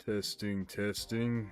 Testing, testing.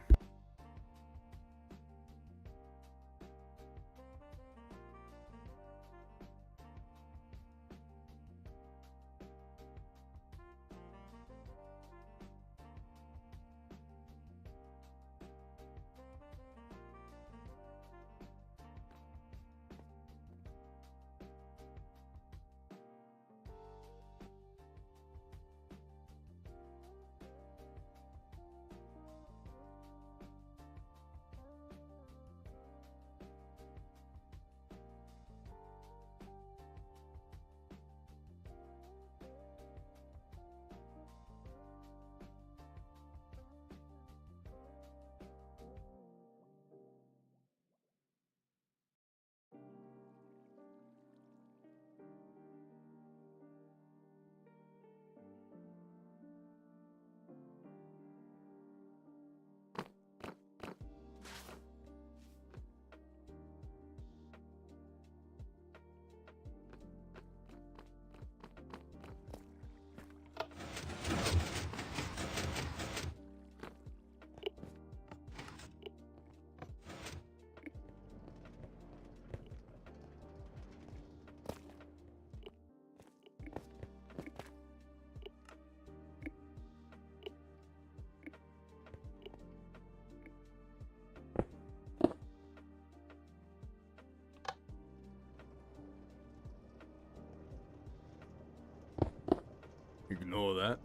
Ignore that.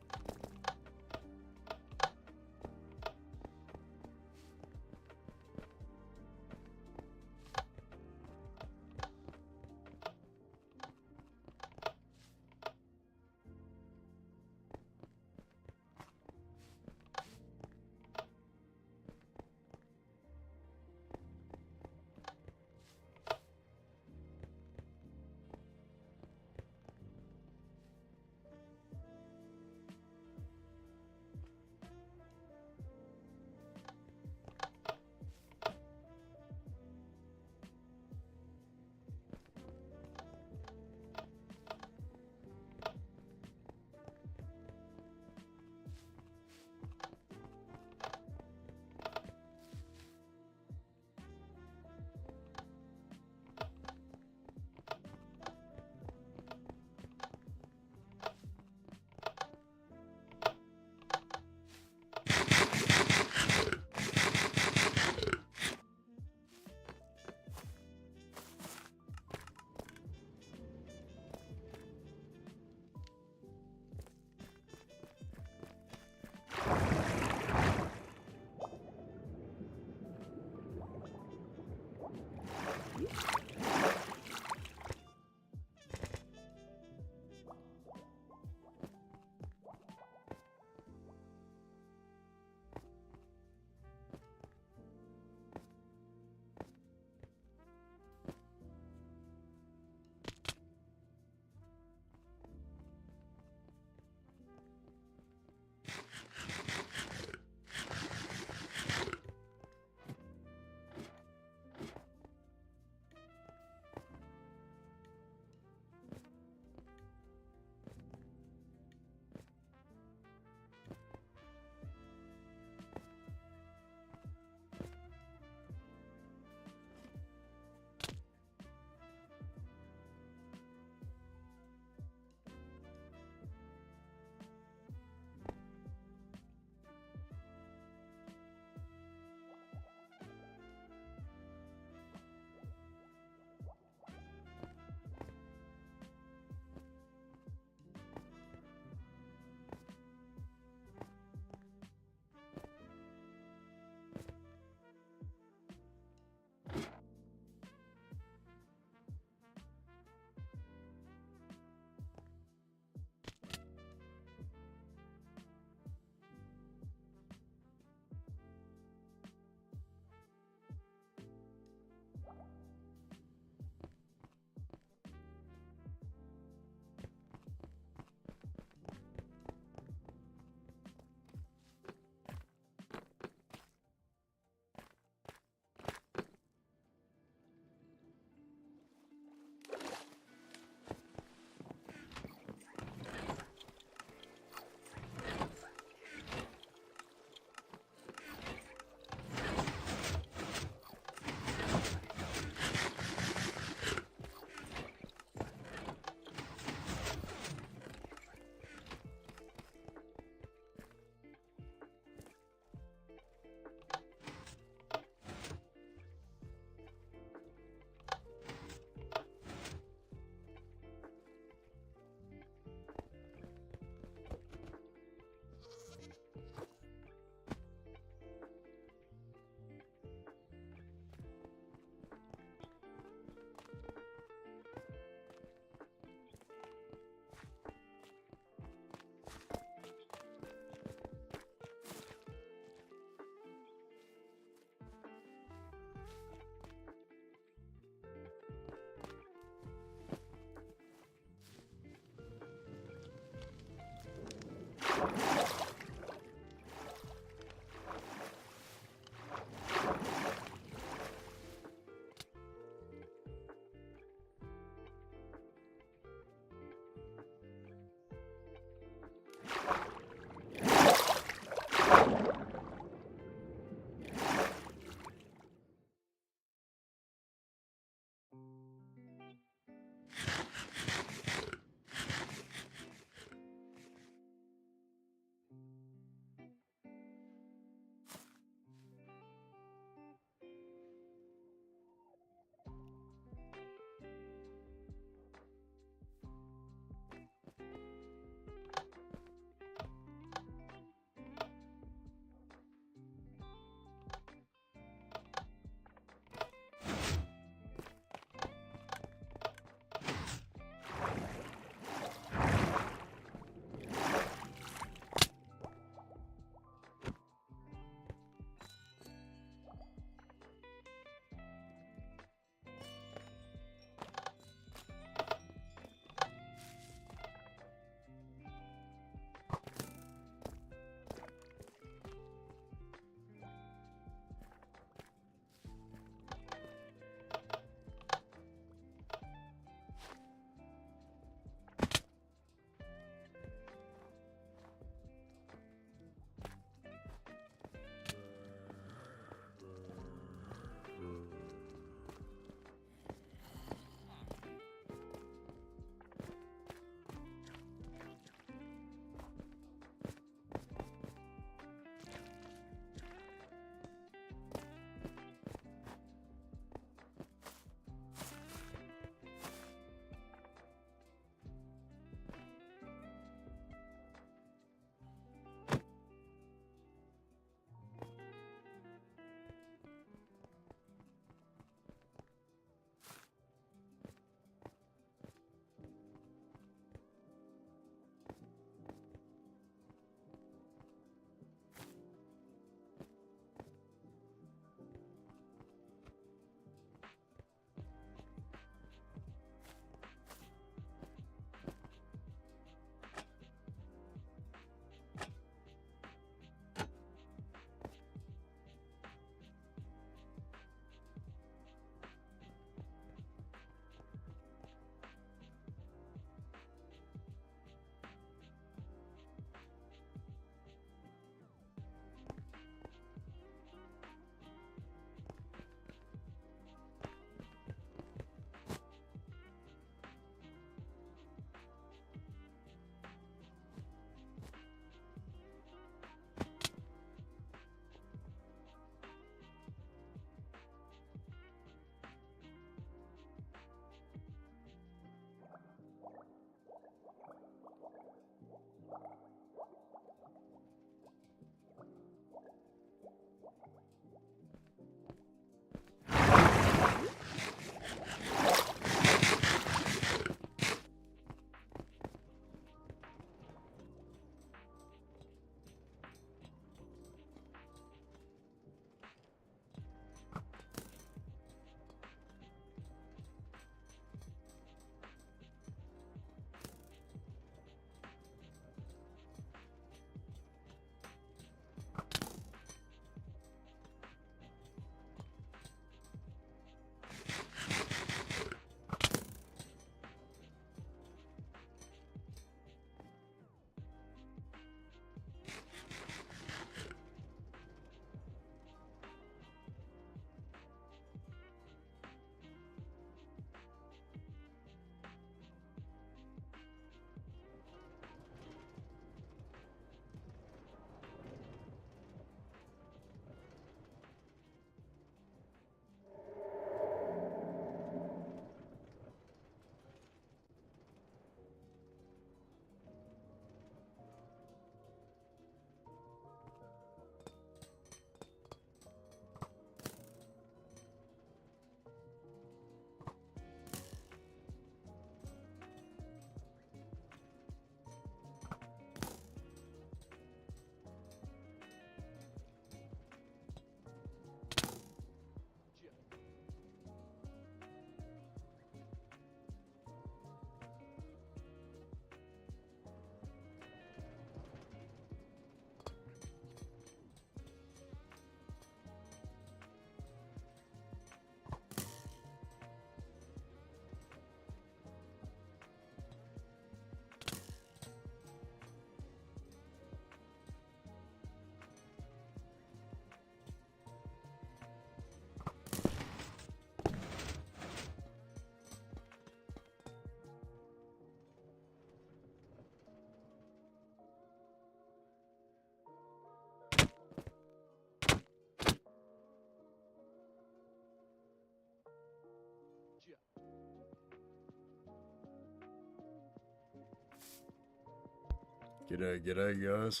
G'day guys.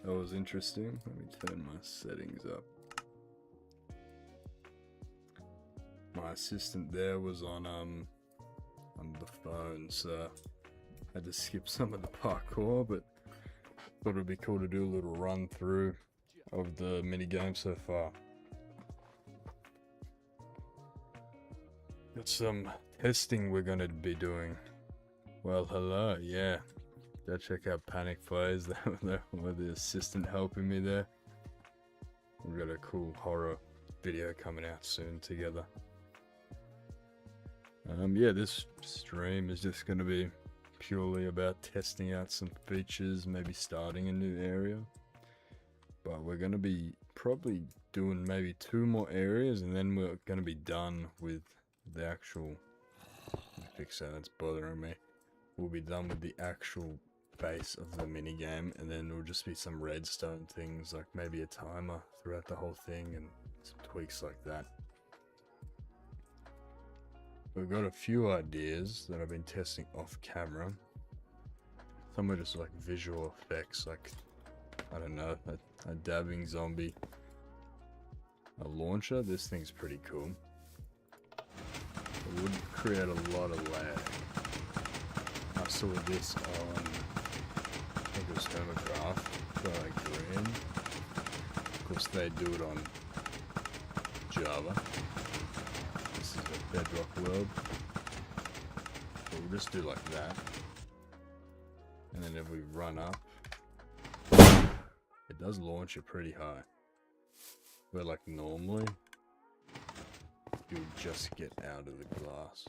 That was interesting. Let me turn my settings up. My assistant there was on the phone, so I had to skip some of the parkour, but thought it'd be cool to do a little run through of the mini game so far. Got some testing we're gonna be doing. Well, hello, yeah. Go check out Panic Plays. With the assistant helping me there. We've got a cool horror video coming out soon together. Yeah, this stream is just going to be purely about testing out some features, maybe starting a new area. But we're going to be probably doing maybe 2 more areas, and then we're going to be done with the actual... Fix that, that's bothering me. We'll be done with the actual base of the mini game, and then there'll just be some redstone things, like maybe a timer throughout the whole thing and some tweaks like that. We've got a few ideas that I've been testing off camera. Some are just like visual effects, like, I don't know, a dabbing zombie. A launcher, this thing's pretty cool. It would create a lot of lag. I saw this on, I think it was Thermograph by Green. Of course they do it on Java. This is a Bedrock world. So we'll just do like that. And then if we run up, it does launch it pretty high. But like normally, you'll just get out of the glass.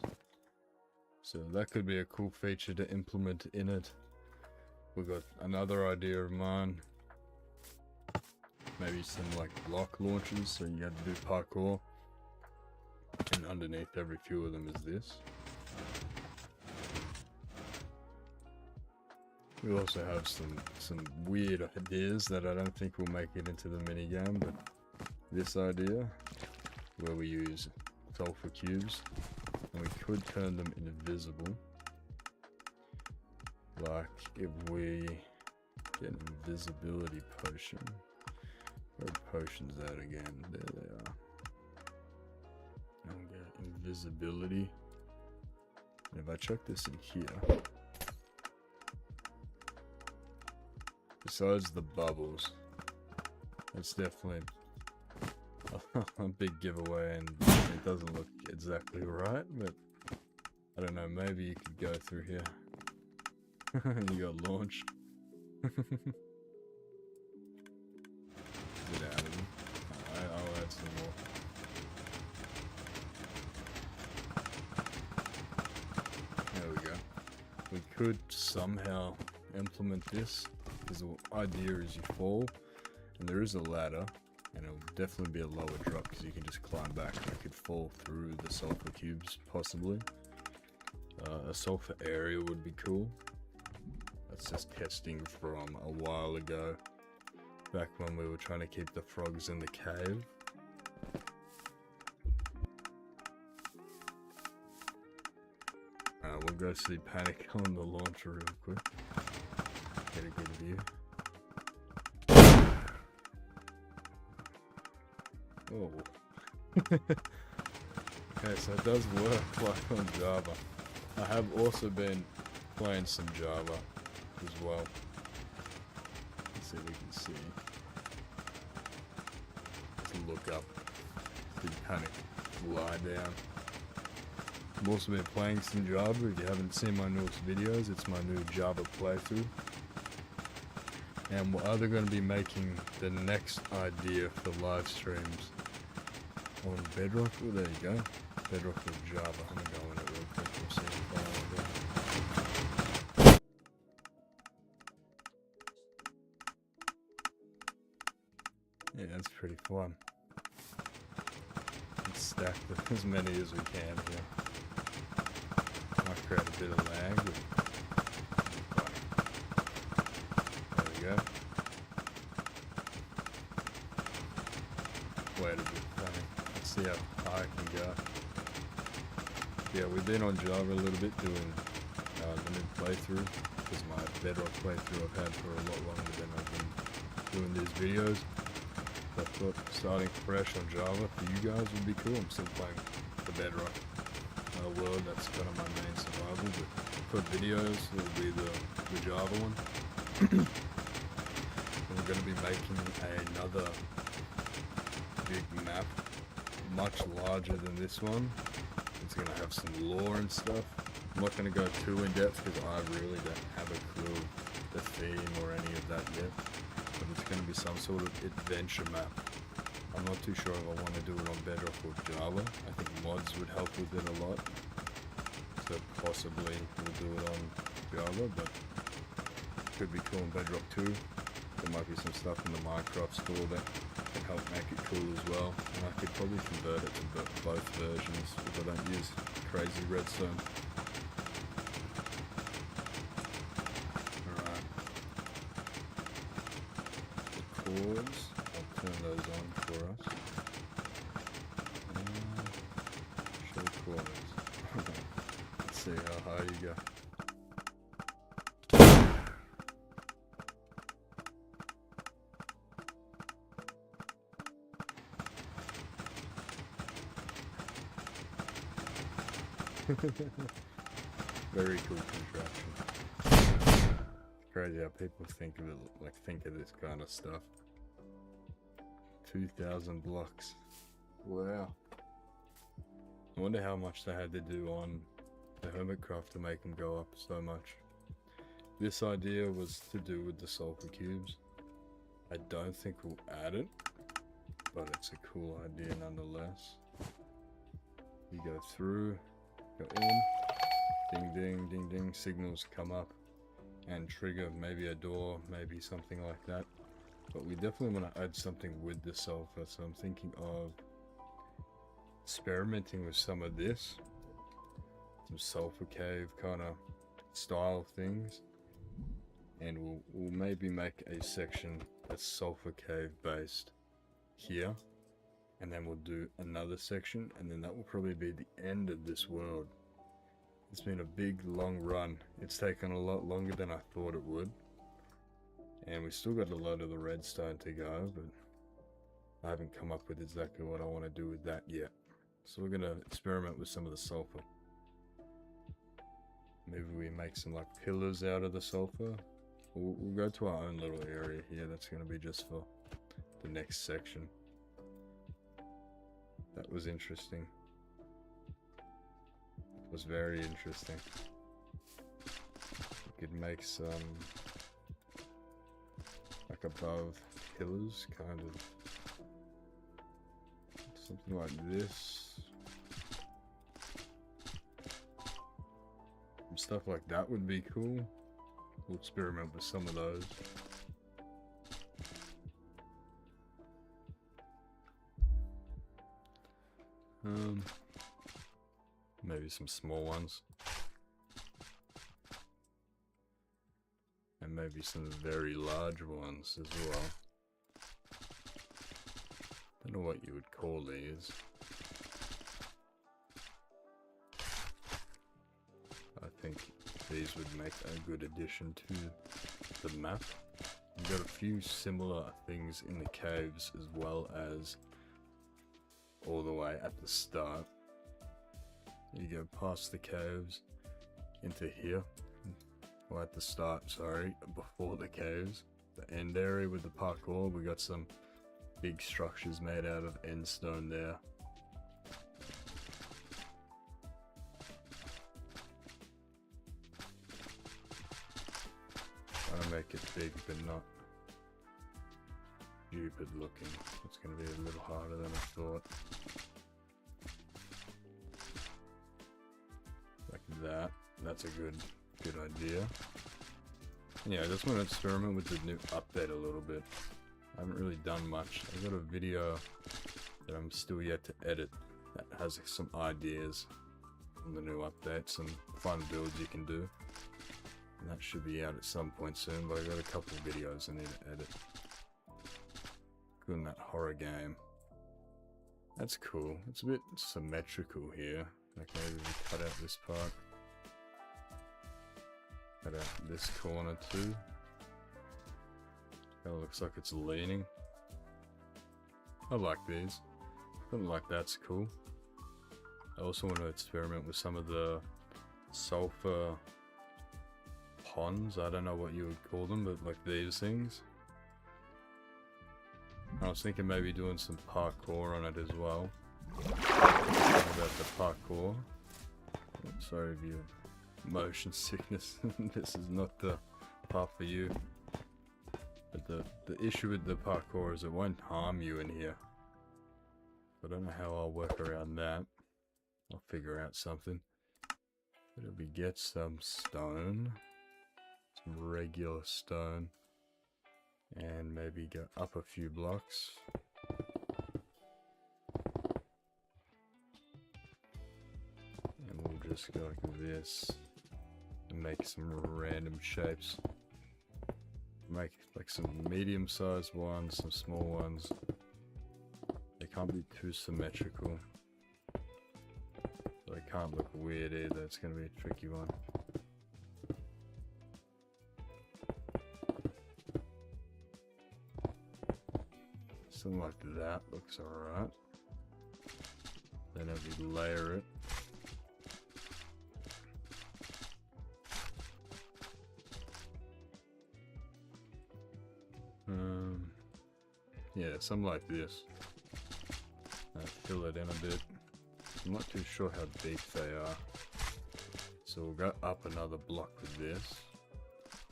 So that could be a cool feature to implement in it. We've got another idea of mine. Maybe some like block launches, so you have to do parkour. And underneath every few of them is this. We also have some weird ideas that I don't think will make it into the mini game, but this idea, where we use sulfur cubes, and we could turn them invisible. Like if we get an invisibility potion. Where are potions at again? There they are. And we get invisibility. And if I chuck this in here, besides the bubbles, it's definitely a big giveaway, and it doesn't look exactly right, but I don't know, maybe you could go through here. You got launched. Get out of them. I'll add some more. There we go. We could somehow implement this, because the idea is you fall, and there is a ladder, and it'll definitely be a lower drop because you can just climb back, and I could fall through the sulfur cubes, possibly. A sulfur area would be cool. That's just testing from a while ago, back when we were trying to keep the frogs in the cave. We'll go see Panic on the launcher real quick. Get a good view. Oh. Okay, so it does work like on Java. I have also been playing some Java as well. Let's see if we can see. Let's look up. See Panic lie down. I've also been playing some Java. If you haven't seen my newest videos, it's my new Java playthrough. And we're either going to be making the next idea for live streams on Bedrock. Oh, there you go. Bedrock with Java. I'm going to go in it real quick. We'll see if yeah, that's pretty fun. Let's stack as many as we can here. Might create a bit of lag. There we go. Wait a bit, funny. Let's see how high I can go. Yeah, we've been on Java a little bit doing the new playthrough. because my Bedrock playthrough I've had for a lot longer than I've been doing these videos. I thought starting fresh on Java for you guys would be cool. I'm still playing the Bedrock world, that's kind of my main survival, but for videos it'll be the Java one. And we're going to be making another big map, much larger than this one. It's going to have some lore and stuff. I'm not going to go too in depth because I really don't have a clue the theme or any of that yet. But it's going to be some sort of adventure map. I'm not too sure if I want to do it on Bedrock or Java. I think mods would help with it a lot. So possibly we'll do it on Java, but it could be cool on Bedrock too. There might be some stuff in the Minecraft store that can help make it cool as well. And I could probably convert it to both versions if I don't use crazy redstone. Alright. The cores, I'll turn those on for us. Show cores. Let's see how high you go. Very cool contraption. Crazy how people think of it, like think of this kind of stuff. 2,000 blocks. Wow. I wonder how much they had to do on the Hermitcraft to make them go up so much. This idea was to do with the sulfur cubes. I don't think we'll add it, but it's a cool idea nonetheless. You go through, go in, ding ding ding ding, signals come up and trigger maybe a door, maybe something like that. But we definitely want to add something with the sulfur, so I'm thinking of experimenting with some of this, some sulfur cave kind of style things, and we'll maybe make a section that's sulfur cave based here, and then we'll do another section, and then that will probably be the end of this world. It's been a big long run. It's taken a lot longer than I thought it would, and we still got a lot of the redstone to go, but I haven't come up with exactly what I want to do with that yet. So we're going to experiment with some of the sulfur. Maybe we make some like pillars out of the sulfur. We'll go to our own little area here. That's going to be just for the next section. That was interesting. It was very interesting. We could make some like above pillars, kind of something like this. Some stuff like that would be cool. We'll experiment with some of those. Maybe some small ones. And maybe some very large ones as well. Don't know what you would call these. I think these would make a good addition to the map. We've got a few similar things in the caves as well as all the way at the start. You go past the caves into here, or at the start, sorry, before the caves. The end area with the parkour, we got some big structures made out of end stone there. Trying to make it big but not stupid looking. It's going to be a little harder than I thought. Like that. That's a good idea. Yeah, I just want to experiment with the new update a little bit. I haven't really done much. I got a video that I'm still yet to edit that has some ideas on the new update, some fun builds you can do. And that should be out at some point soon, but I got a couple of videos I need to edit. Good in that horror game. That's cool. It's a bit symmetrical here. Like maybe we cut out this part. Cut out this corner too. Kinda looks like it's leaning. I like these. Something like that's cool. I also want to experiment with some of the sulfur ponds. I don't know what you would call them, but like these things. I was thinking maybe doing some parkour on it as well. What about the parkour? Sorry if you have motion sickness. This is not the part for you. But the issue with the parkour is it won't harm you in here. I don't know how I'll work around that. I'll figure out something. But if we get some stone, some regular stone, and maybe go up a few blocks. And we'll just go like this and make some random shapes. Make like some medium-sized ones, some small ones. They can't be too symmetrical. They can't look weird either. It's going to be a tricky one. Something like that looks alright. Then if we layer it. Yeah, something like this. Fill it in a bit. I'm not too sure how deep they are. So we'll go up another block with this.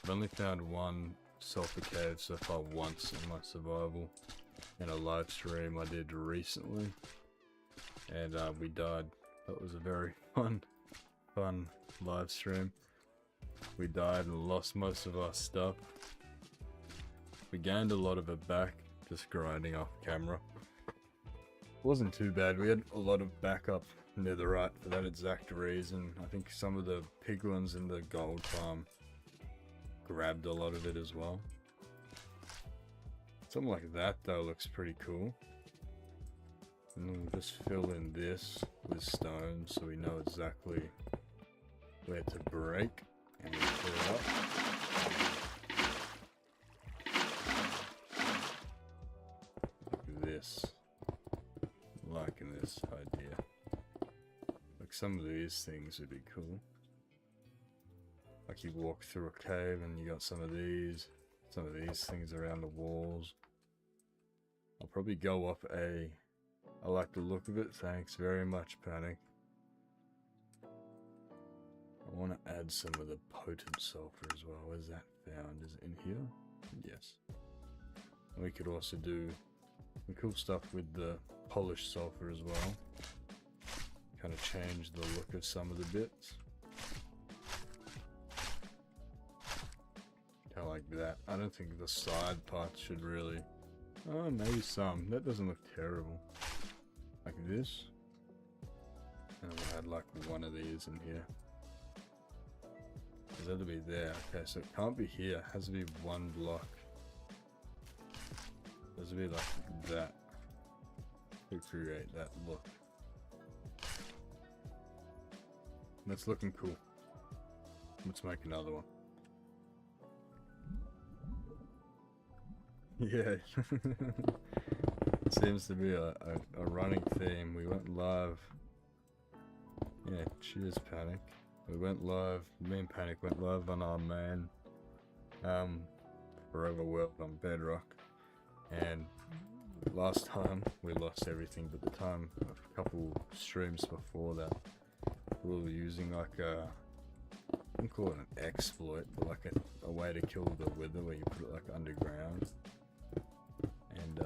I've only found one sulfur cave so far once in my survival. In a live stream I did recently. And we died. That was a very fun live stream. We died and lost most of our stuff. We gained a lot of it back, just grinding off camera. Wasn't too bad. We had a lot of backup netherite for that exact reason. I think some of the piglins in the gold farm grabbed a lot of it as well. Something like that though looks pretty cool. And then we'll just fill in this with stone so we know exactly where to break. And we'll fill it up. This. Liking this idea. Like some of these things would be cool. Like you walk through a cave and you got some of these things around the walls. I'll probably go up a... I like the look of it, thanks very much, Panic. I want to add some of the potent sulfur as well. Where's that found? Is it in here? Yes. And we could also do some cool stuff with the polished sulfur as well. Kind of change the look of some of the bits. Kind of like that. I don't think the side parts should really... Oh, maybe some. That doesn't look terrible. Like this. And we'll add like one of these in here. Because that'll be there. Okay, so it can't be here. It has to be one block. It has to be like that. To create that look. That's looking cool. Let's make another one. Yeah. It seems to be a running theme. We went live. Yeah, cheers, Panic. We went live. Me and Panic went live on our main Forever World on Bedrock. And last time we lost everything, but the time a couple streams before that we were using like a, I wouldn't call it an exploit, but like a way to kill the wither where you put it like underground. And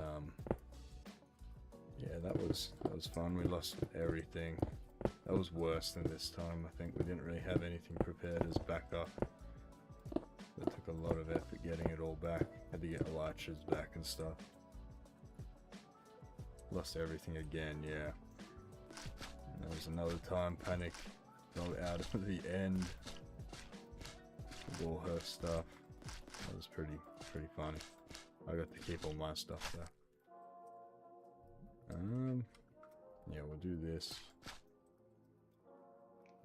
yeah, that was fun. We lost everything. That was worse than this time. I think we didn't really have anything prepared as backup. It took a lot of effort getting it all back. Had to get larches back and stuff. Lost everything again, yeah. And there was another time Panic got out of the end with all her stuff. That was pretty funny. I got to keep all my stuff there. Yeah, we'll do this.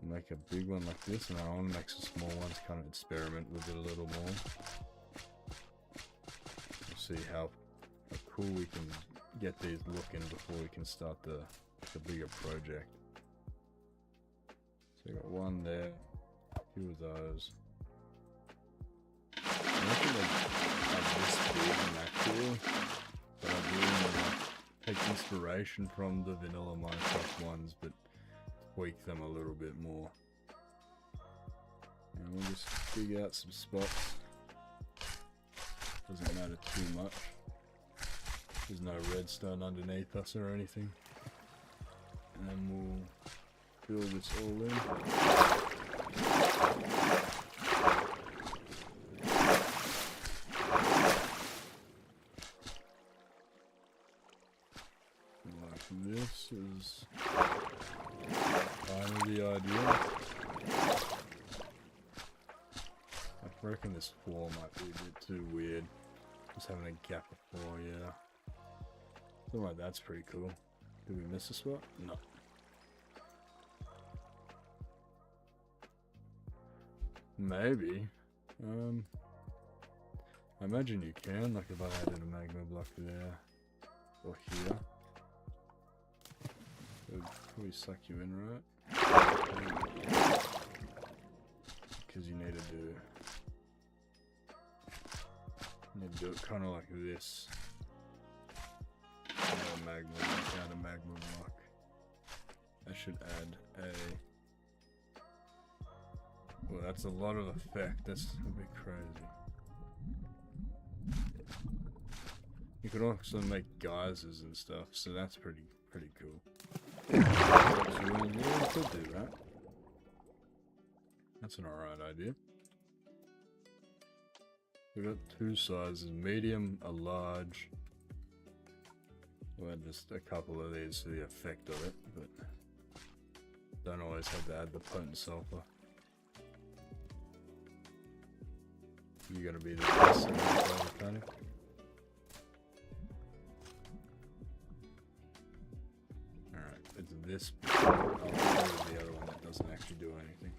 Make a big one like this, and I want to make some small ones, kind of experiment with it a little more. We'll see how cool we can get these looking before we can start the bigger project. So we got one there, two of those. I don't think they have this big and that cool, but I do want to take inspiration from the vanilla Minecraft ones, but tweak them a little bit more. And we'll just dig out some spots. Doesn't matter too much. There's no redstone underneath us or anything. And then we'll fill this all in. Like this is kind of the idea. I reckon this floor might be a bit too weird. Just having a gap of floor, yeah. Something like that's pretty cool. Did we miss a spot? No. Maybe. I imagine you can, like if I added a magma block there or here. It would probably suck you in, right? Because you need to do it kind of like this. A magma block, add a magma block. I should add a. Well, that's a lot of effect. That's a bit crazy. You could also make geysers and stuff, so that's pretty cool. So yeah, we could do that. That's an alright idea. We've got two sizes, medium, a large. We'll add just a couple of these for the effect of it, but don't always have to add the potent sulfur. You're gonna be the best in the panic. Alright, it's this. I'll do the other one that doesn't actually do anything.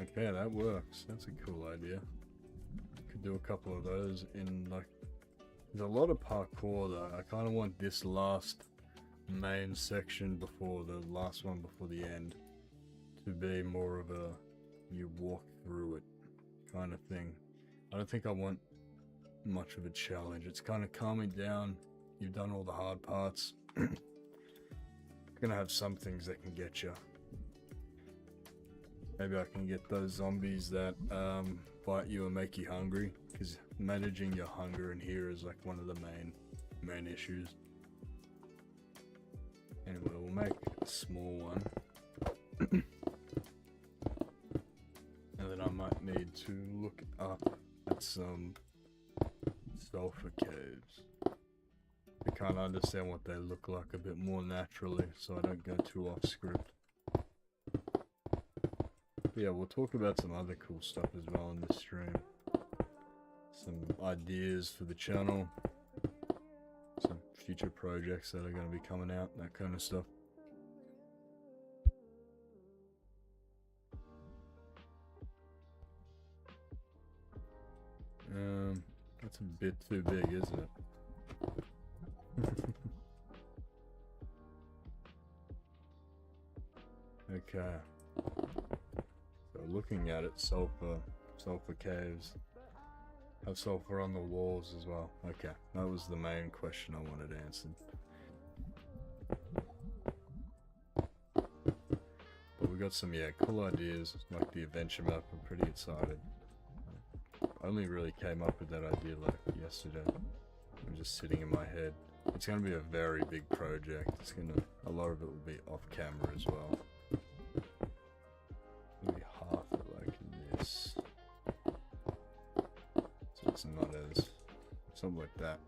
Okay, that works. That's a cool idea. Could do a couple of those in like. There's a lot of parkour though. I kind of want this last main section before the last one before the end to be more of a you walk through it kind of thing. I don't think I want much of a challenge. It's kind of calming down. You've done all the hard parts. Gonna have some things that can get you. Maybe I can get those zombies that bite you and make you hungry, because managing your hunger in here is like one of the main issues. Anyway, we'll make a small one. And then I might need to look up at some sulfur caves. I kind of understand what they look like a bit more naturally, so I don't go too off script. Yeah, we'll talk about some other cool stuff as well in this stream. Some ideas for the channel. Some future projects that are going to be coming out, that kind of stuff. That's a bit too big, isn't it? Okay. So looking at it, sulfur caves. Have sulfur on the walls as well. Okay, that was the main question I wanted answered. But we got some, yeah, cool ideas, like the adventure map. I'm pretty excited. I only really came up with that idea like yesterday. I'm just sitting in my head. It's going to be a very big project. A lot of it will be off camera as well. Maybe half of it like this. So it's not as, something like that.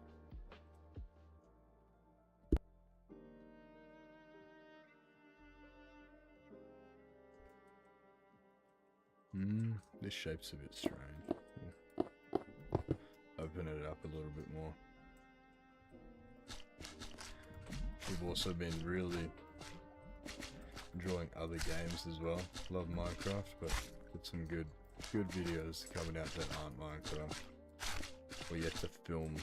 This shape's a bit strange. Open it a little bit more. We've also been really enjoying other games as well. Love Minecraft, but got some good videos coming out that aren't Minecraft. We're yet to film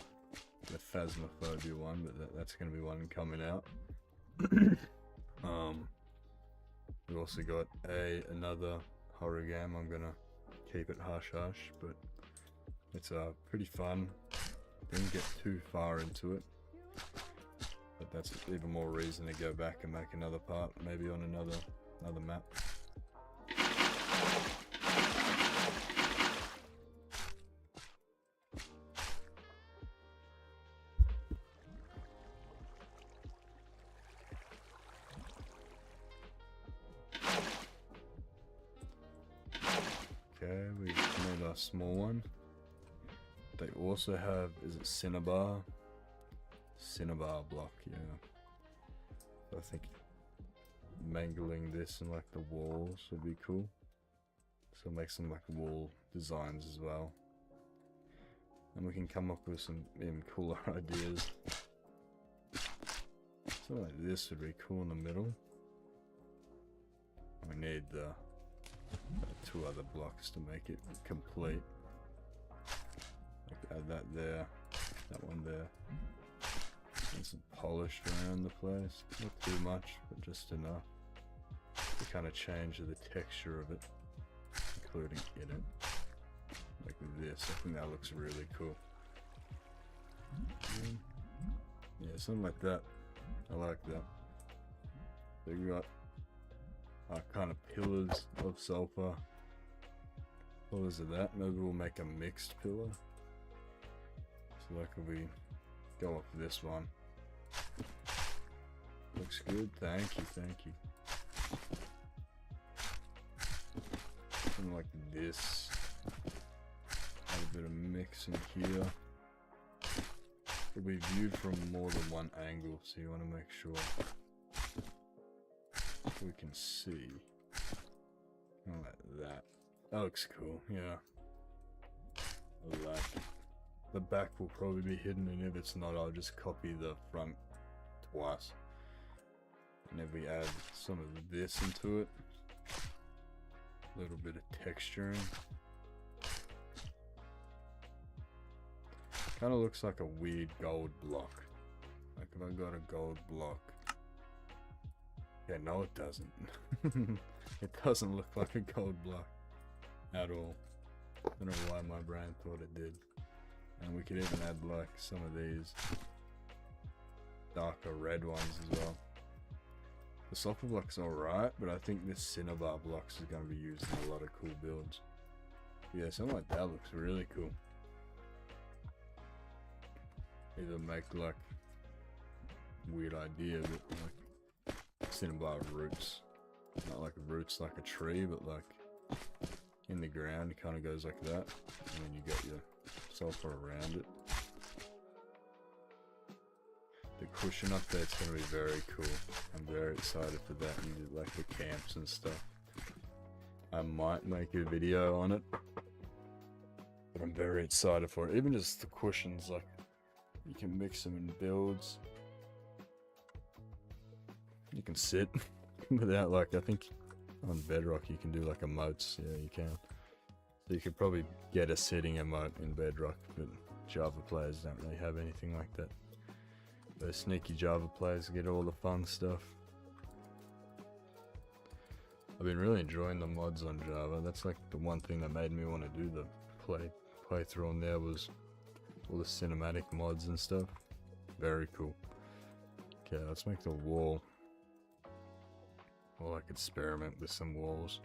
the Phasmophobia one, but that's going to be one coming out. We also got another horror game. I'm gonna keep it hush hush, but it's pretty fun. Didn't get too far into it, but that's even more reason to go back and make another part, maybe on another map. Okay, we made a small one. They also have, is it Cinnabar? Cinnabar block, yeah. So I think mangling this in like the walls would be cool. So make some like wall designs as well. And we can come up with some even cooler ideas. Something like this would be cool in the middle. We need the two other blocks to make it complete. Like add that there, that one there. And some polished around the place. Not too much, but just enough to kind of change the texture of it, including in it. Like this, I think that looks really cool. Yeah, something like that. I like that. So you got our kind of pillars of sulfur. Pillars of that. Maybe we'll make a mixed pillar. So like if we go off this one. Looks good. Thank you, thank you. Something like this. Add a bit of mix in here. It'll be viewed from more than one angle, so you want to make sure we can see. Like that. That looks cool, yeah. I like it. The back will probably be hidden, and if it's not, I'll just copy the front twice. And if we add some of this into it, a little bit of texturing. Kind of looks like a weird gold block. Like if I got a gold block. Yeah, no it doesn't. It doesn't look like a gold block at all. I don't know why my brain thought it did. And we could even add like some of these darker red ones as well. The sulfur block's alright, but I think this Cinnabar blocks is going to be used in a lot of cool builds. Yeah, something like that looks really cool. Either make like weird idea, but like Cinnabar roots. Not like roots like a tree, but like in the ground, it kind of goes like that. And then you got your sulfur around it. The cushion up there is going to be very cool. I'm very excited for that, and do like the camps and stuff. I might make a video on it, but I'm very excited for it. Even just the cushions, like you can mix them in builds. You can sit without like, I think on Bedrock you can do like emotes. Yeah, you can. So you could probably get a sitting emote in Bedrock, but Java players don't really have anything like that. Those sneaky Java players get all the fun stuff. I've been really enjoying the mods on Java. That's like the one thing that made me want to do the playthrough on there, was all the cinematic mods and stuff. Very cool. Okay, let's make the wall. Or like experiment with some walls.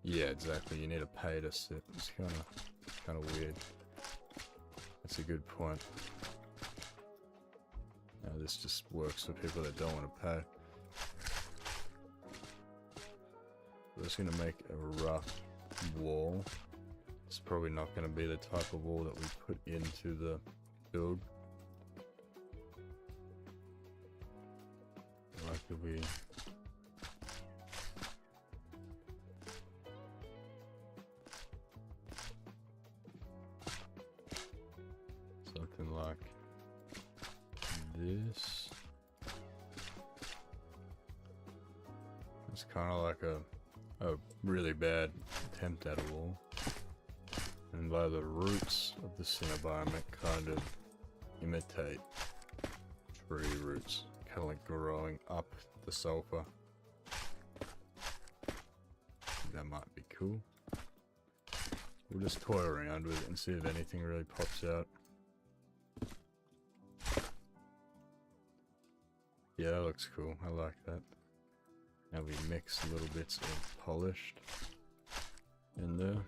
Yeah, exactly. You need to pay to sit. It's kind of weird. That's a good point. Now this just works for people that don't want to pay. We're just going to make a rough wall. It's probably not going to be the type of wall that we put into the build. Like if we this. It's kind of like a really bad attempt at a wall. And by the roots of the Cinnabome, it kind of imitate tree roots, kind of like growing up the sulfur. That might be cool. We'll just toy around with it and see if anything really pops out. Yeah, that looks cool. I like that. Now we mix little bits of polished in there.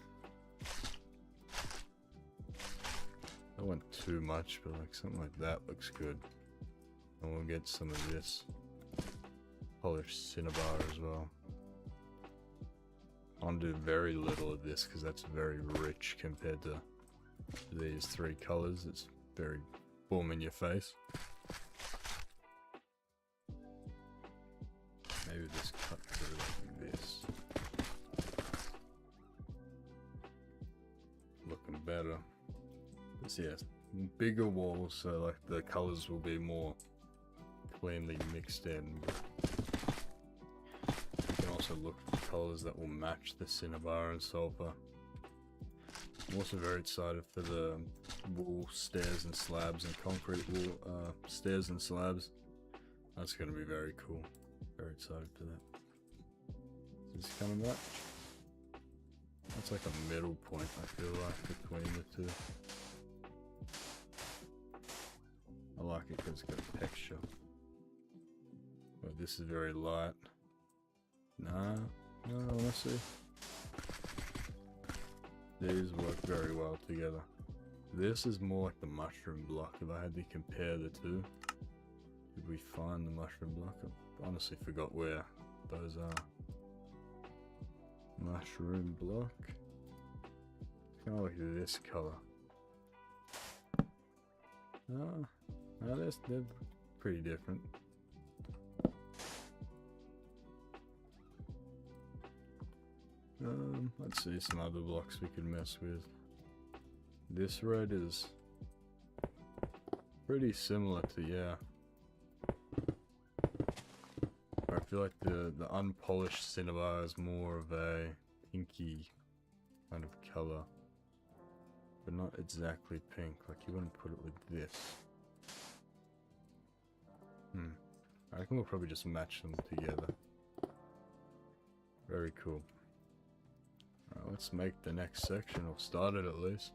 I don't want too much, but like something like that looks good. And we'll get some of this polished cinnabar as well. I'll do very little of this because that's very rich compared to these three colors. It's very boom in your face. Maybe just cut through like this. Looking better. But yeah, bigger walls, so like the colors will be more cleanly mixed in. You can also look for colors that will match the cinnabar and sulfur. I'm also very excited for the wool stairs and slabs and concrete wool stairs and slabs. That's going to be very cool. Very excited for that. Is this kind of match? That's like a middle point, I feel like, between the two. I like it because it's got texture. But this is very light. No, I want to see. These work very well together. This is more like the mushroom block. If I had to compare the two, did we find the mushroom block? I honestly forgot where those are. Mushroom block. It's kind of like this color. No, they're pretty different. Let's see some other blocks we could mess with. This red is pretty similar to, yeah. I feel like the unpolished cinnabar is more of a pinky kind of color. But not exactly pink, like you wouldn't put it with this. I reckon we'll probably just match them together. Very cool. Alright, let's make the next section, or start it at least.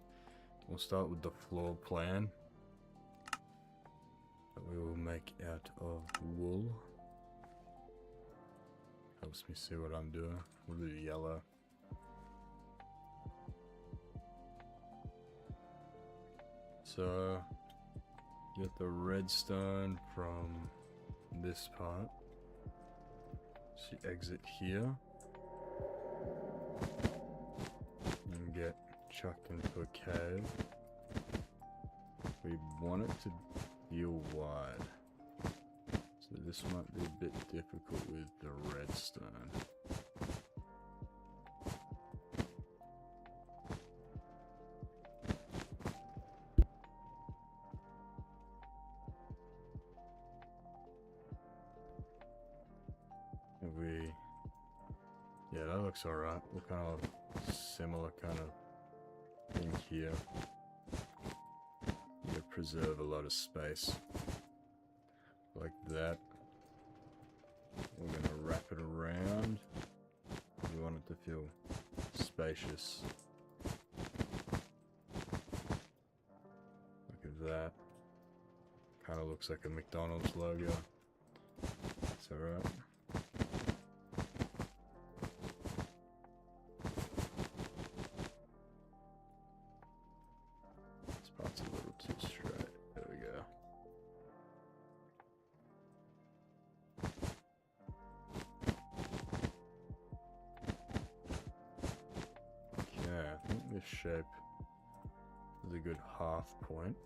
We'll start with the floor plan that we will make out of wool. Helps me see what I'm doing. We'll do yellow. So, get the redstone from this part. So you exit here. And get chucked into a cave. We want it to be wide. So this might be a bit difficult with the redstone. Yeah, that looks alright. We're kind of similar kind of thing here. You preserve a lot of space. Like that. We're going to wrap it around. We want it to feel spacious. Look at that. Kind of looks like a McDonald's logo. It's alright. This part's a little too straight. There we go. Okay, I think this shape is a good half point.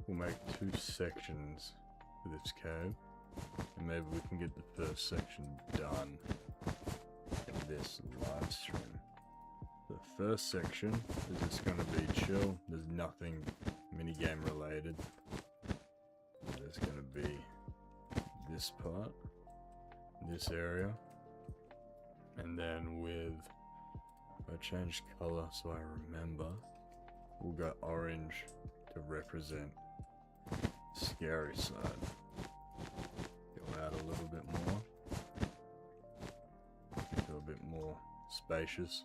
We'll make 2 sections for this cave, and maybe we can get the first section done in this live stream. The first section is just going to be chill. There's nothing minigame related. this part, this area, and then with, I changed color so I remember, we'll go orange to represent scary side. Go out a little bit more, do a bit more spacious.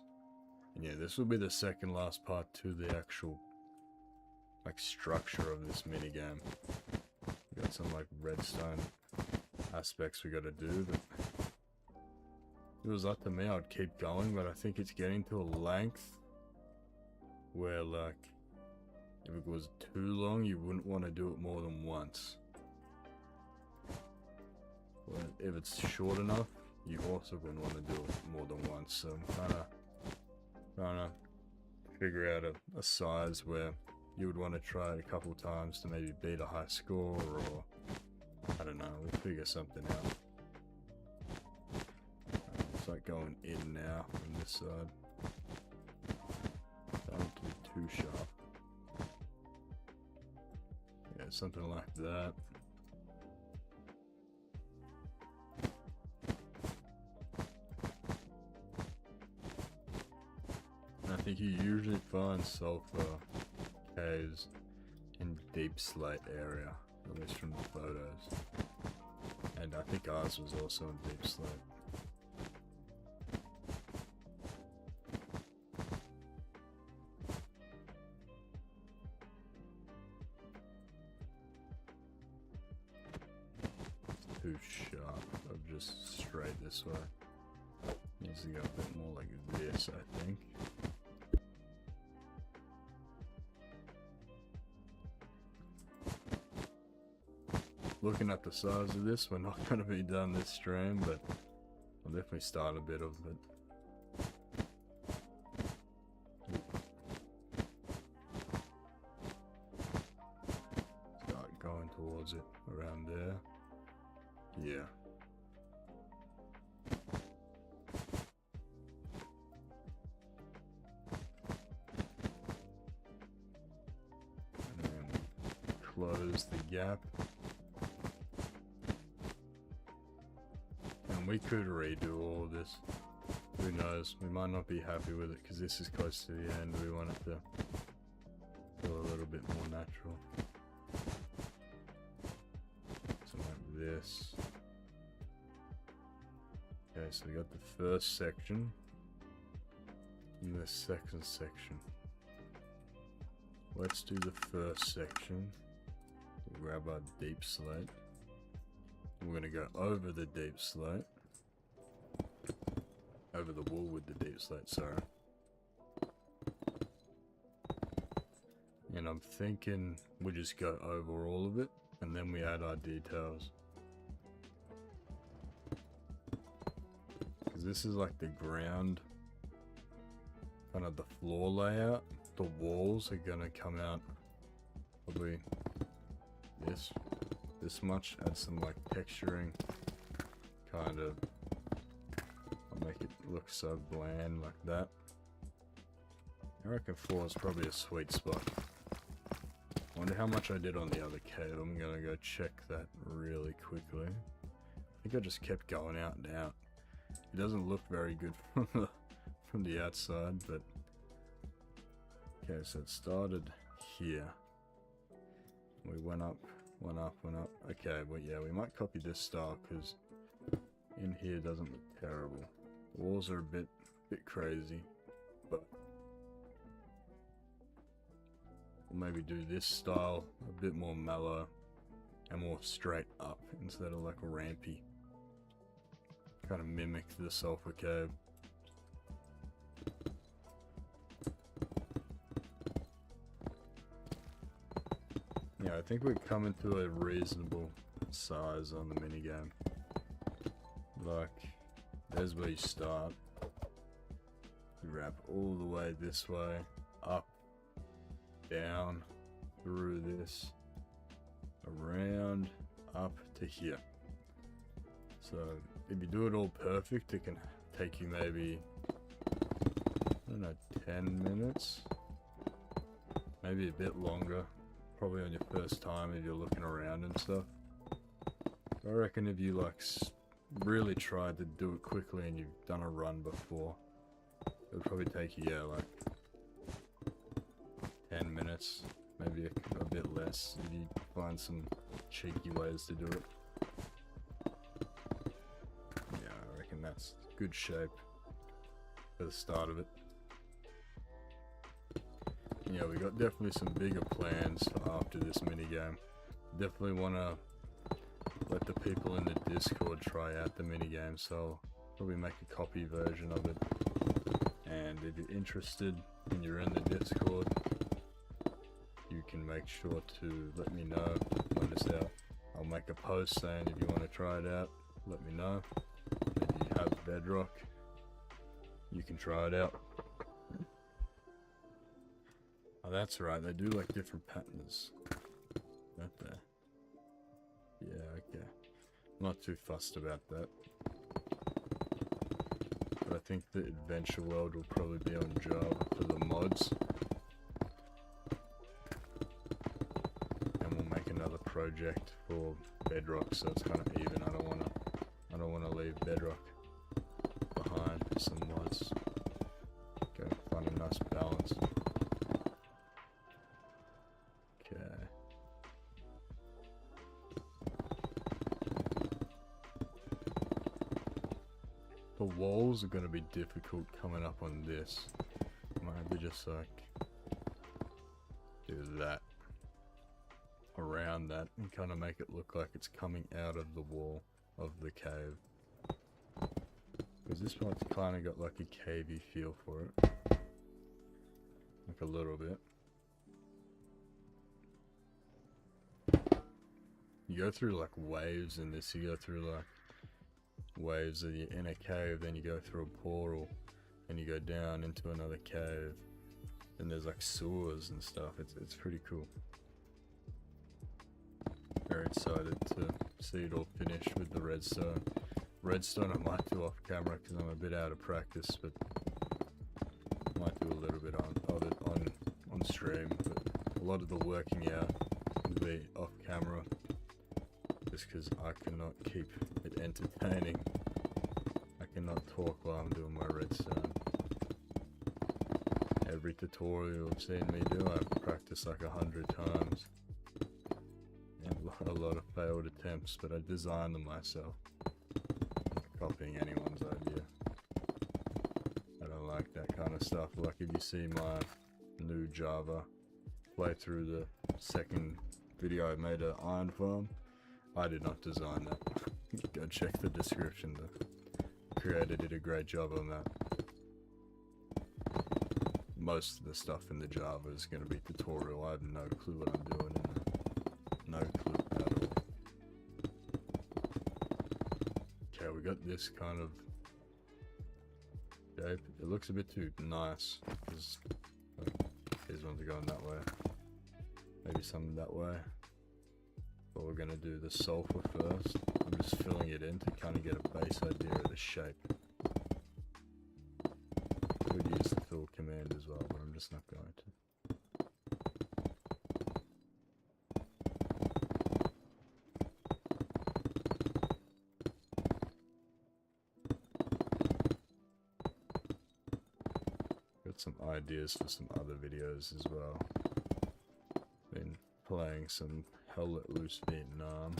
And yeah, this will be the second last part to the actual like structure of this minigame. We got some like redstone aspects we gotta do, but if it was up to me I'd keep going, but I think it's getting to a length where like if it was too long you wouldn't want to do it more than once. But if it's short enough you also wouldn't want to do it more than once, so I'm trying to figure out a size where you would want to try it a couple times to maybe beat a high score, or I don't know, we'll figure something out. It's like going in now from this side. Don't be too sharp. Yeah, something like that. I think you usually find sulfur caves in deep slate area, at least from the photos. And I think ours was also in deep slate. It's too sharp. I'm just straight this way. Needs to go a bit more like this, I think. Looking at the size of this, we're not going to be done this stream, but I'll definitely start a bit of it. Start going towards it around there. Yeah. And then close the gap. We could redo all of this. Who knows? We might not be happy with it because this is close to the end. We want it to feel a little bit more natural. Something like this. Okay, so we got the first section and the second section. Let's do the first section. We'll grab our deep slate. We're going to go over the deep slate. Over the wall with the deep slate, sorry. And I'm thinking we just go over all of it and then we add our details. Because this is like the ground, kind of the floor layout. The walls are going to come out probably this much. Add some like texturing, kind of make it look so bland like that. I reckon 4 is probably a sweet spot. Wonder how much I did on the other cave. I'm gonna go check that really quickly. I think I just kept going out and out. It doesn't look very good from the outside, but okay, so it started here. We went up, went up, went up. Okay, well yeah, we might copy this style because in here doesn't look terrible. Walls are a bit crazy, but we'll maybe do this style a bit more mellow and more straight up instead of like rampy. Kind of mimic the sulfur cave. Yeah, I think we're coming to a reasonable size on the minigame. Like, there's where you start. You wrap all the way this way, up, down, through this, around, up to here. So, if you do it all perfect, it can take you maybe, I don't know, 10 minutes? Maybe a bit longer. Probably on your first time if you're looking around and stuff. I reckon if you like really tried to do it quickly and you've done a run before, it would probably take you, yeah, like 10 minutes, maybe a bit less if you find some cheeky ways to do it. Yeah, I reckon that's good shape for the start of it. Yeah, we got definitely some bigger plans for after this minigame. Definitely want to let the people in the Discord try out the minigame, so I'll probably make a copy version of it. And if you're interested and you're in the Discord, you can make sure to let me know when it's out. I'll make a post saying if you want to try it out, let me know. If you have Bedrock, you can try it out. Oh, that's right, they do like different patterns, don't they? Yeah, okay. Not too fussed about that. But I think the Adventure World will probably be on Java for the mods. And we'll make another project for Bedrock, so it's kind of even. I don't wanna leave Bedrock behind for some mods. Go find a nice balance. Okay. The walls are going to be difficult coming up on this. Might have to just like do that around that and kind of make it look like it's coming out of the wall of the cave. Because this part's kind of got like a cavey feel for it. Like a little bit. You go through like waves in this, you go through like waves that you're in a cave, then you go through a portal, and you go down into another cave, and there's like sewers and stuff. It's pretty cool. Very excited to see it all finished with the redstone. Redstone I might do off camera because I'm a bit out of practice, but I might do a little bit of it on stream, but a lot of the working out will be off camera. Just because I cannot keep it entertaining. I cannot talk while I'm doing my redstone. Every tutorial you've seen me do, I've practiced like 100 times. And a lot of failed attempts, but I designed them myself. Copying anyone's idea. I don't like that kind of stuff. Like if you see my new Java playthrough, the second video I made at Iron Farm, I did not design that. Go check the description. The creator did a great job on that. Most of the stuff in the Java is going to be tutorial. I have no clue what I'm doing in there. No clue at all. Okay, we got this kind of shape. It looks a bit too nice. These ones are going that way. Maybe some that way. But we're going to do the sulfur first. I'm just filling it in to kind of get a base idea of the shape. Could use the fill command as well, but I'm just not going to. Got some ideas for some other videos as well. Been playing some Hell Let Loose Vietnam.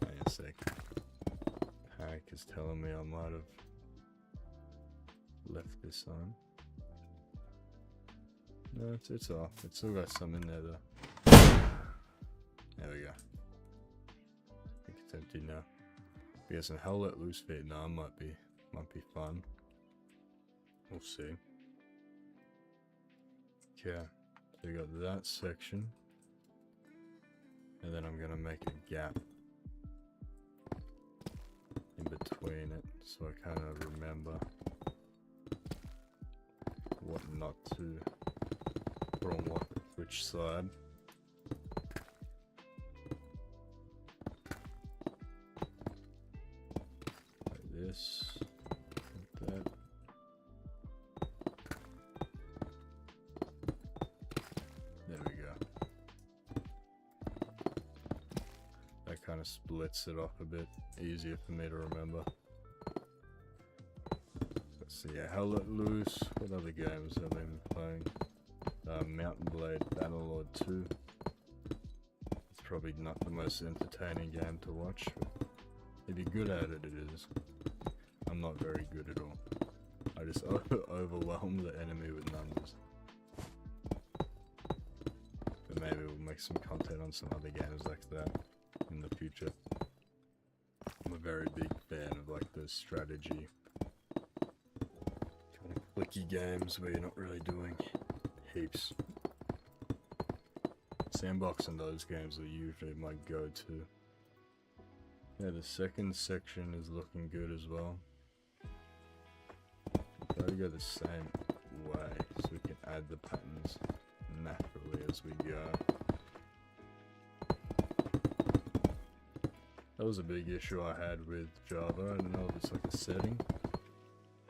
Hang a sec. Pack is telling me I might have left this on. No, it's off. It's still got some in there though. There we go. I think it's empty now. But yeah, some Hell Let Loose Vietnam might be fun. We'll see. Okay, so we got that section. And then I'm gonna make a gap in between it so I kind of remember what not to put on which side. Like this, like that. There we go. That kind of splits it off a bit, easier for me to remember. Let's see, Hell Let Loose. What other games have I been playing? Mountain Blade Bannerlord 2. It's probably not the most entertaining game to watch, but if you're good at it, it is. I'm not very good at all. I just overwhelm the enemy with numbers. But maybe we'll make some content on some other games like that in the future. I'm a very big fan of like the strategy kind of clicky games where you're not really doing heaps. Sandbox and those games are usually my go-to. Yeah, the second section is looking good as well. Try to go the same way so we can add the patterns naturally as we go. That was a big issue I had with Java. I don't know if it's like a setting,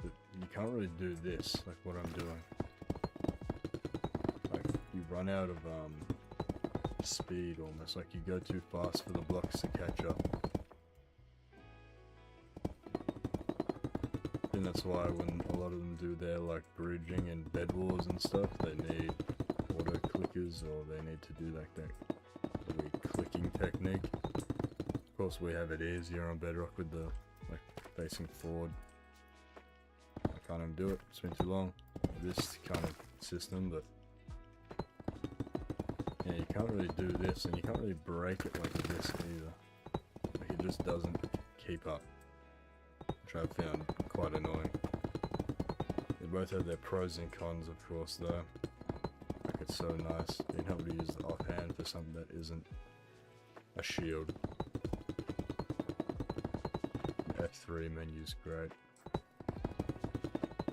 but you can't really do this, like what I'm doing. Like, you run out of speed almost, like you go too fast for the blocks to catch up. I think that's why when a lot of them do their like bridging and bed wars and stuff, they need auto clickers, or they need to do like that really clicking technique. Of course we have it easier on Bedrock with the like facing forward. I can't even do it, it's been too long. This kind of system, but yeah, you can't really do this, and you can't really break it like this either. Like, it just doesn't keep up, which I've found quite annoying. They both have their pros and cons, of course, though. Like, it's so nice being able to use the offhand for something that isn't a shield. The F3 menu's great.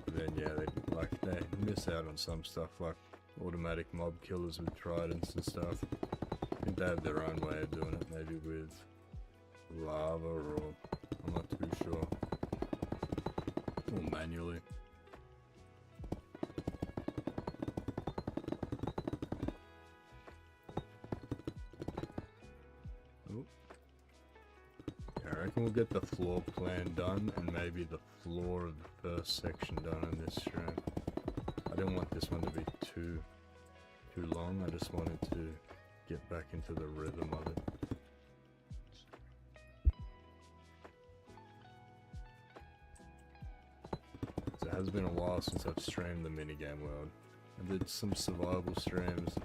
But then, yeah, they miss out on some stuff, like automatic mob killers with tridents and stuff. I think they have their own way of doing it, maybe with lava, or I'm not too sure. Or manually. Oh. Yeah, I reckon we'll get the floor plan done, and maybe the floor of the first section done in this stream. I didn't want this one to be too long. I just wanted to get back into the rhythm of it. So it has been a while since I've streamed the minigame world. I did some survival streams,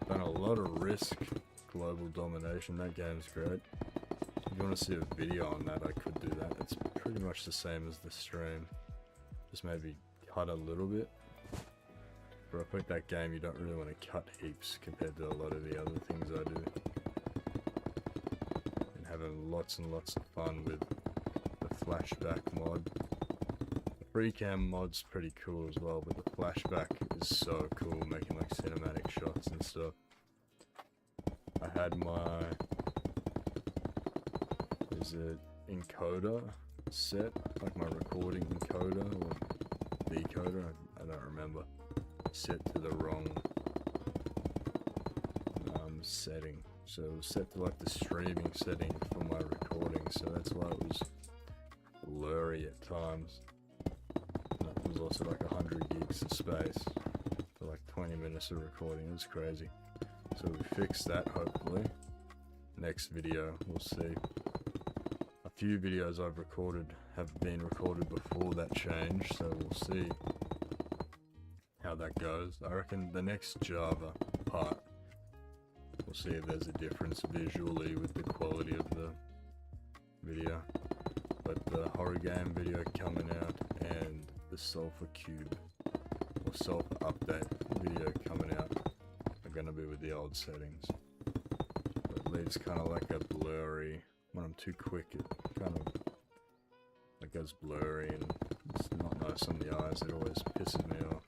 done a lot of Risk, Global Domination. That game's great. If you want to see a video on that, I could do that. It's pretty much the same as the stream, just maybe cut a little bit. For a quick that game, you don't really want to cut heaps compared to a lot of the other things I do. And having lots and lots of fun with the flashback mod. The free cam mod's pretty cool as well, but the flashback is so cool, making like cinematic shots and stuff. I had my, is it encoder set, like my recording encoder or decoder, I don't remember. Set to the wrong setting, so it was set to like the streaming setting for my recording, so that's why it was blurry at times. And it was also like 100 gigs of space for like 20 minutes of recording. It was crazy. So we fixed that, hopefully. Next video we'll see. A few videos I've recorded have been recorded before that change, so we'll see how that goes. I reckon the next Java part, we'll see if there's a difference visually with the quality of the video. But the horror game video coming out and the Sulfur Cube or Sulfur Update video coming out are gonna be with the old settings. But it leaves kind of like a blurry, when I'm too quick it kind of like goes blurry and it's not nice on the eyes. It always pisses me off.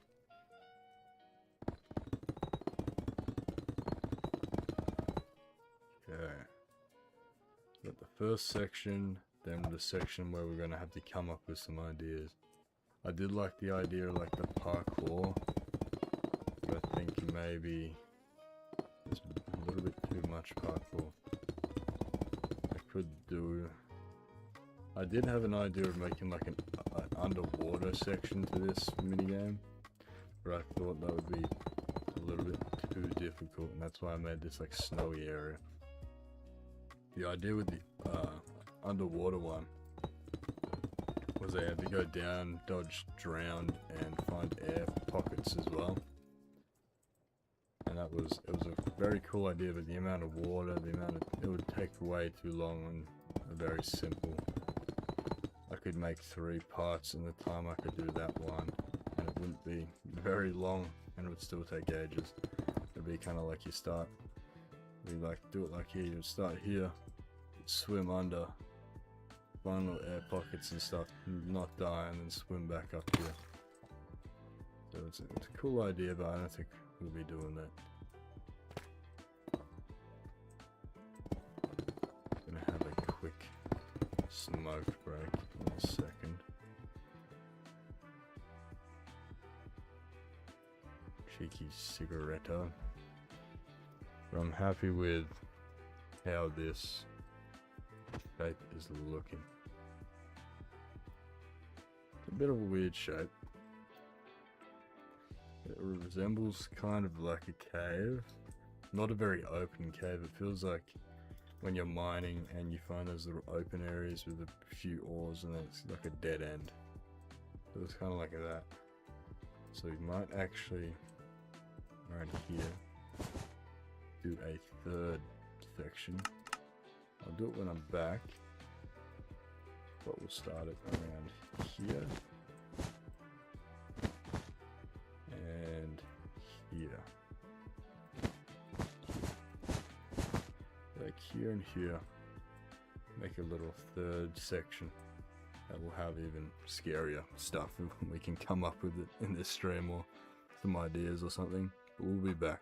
Got the first section then the section where we're gonna have to come up with some ideas. I did like the idea of like the parkour, but I think maybe it's a little bit too much parkour. I did have an idea of making like an underwater section to this minigame, but I thought that would be a little bit too difficult, and that's why I made this like snowy area. The idea with the underwater one was I had to go down, dodge, drown, and find air pockets as well. And it was a very cool idea, but the amount of water, it would take way too long and very simple. I could make 3 parts in the time I could do that one, and it wouldn't be very long, and it would still take ages. It'd be kind of like you start, do it like here, you'd start here, you'd swim under, find little air pockets and stuff, not die, and then swim back up here. So it's a cool idea, but I don't think we'll be doing that. Gonna have a quick smoke break in a second. Cheeky cigaretta. But I'm happy with how this shape is looking. It's a bit of a weird shape. It resembles kind of like a cave. Not a very open cave. It feels like when you're mining and you find those little open areas with a few ores and then it's like a dead end. So it's kind of like that. So you might actually, right here, do a 3rd section. I'll do it when I'm back, but we'll start it around here and here. Like here and here. Make a little 3rd section that will have even scarier stuff we can come up with it in this stream, or some ideas or something. But we'll be back.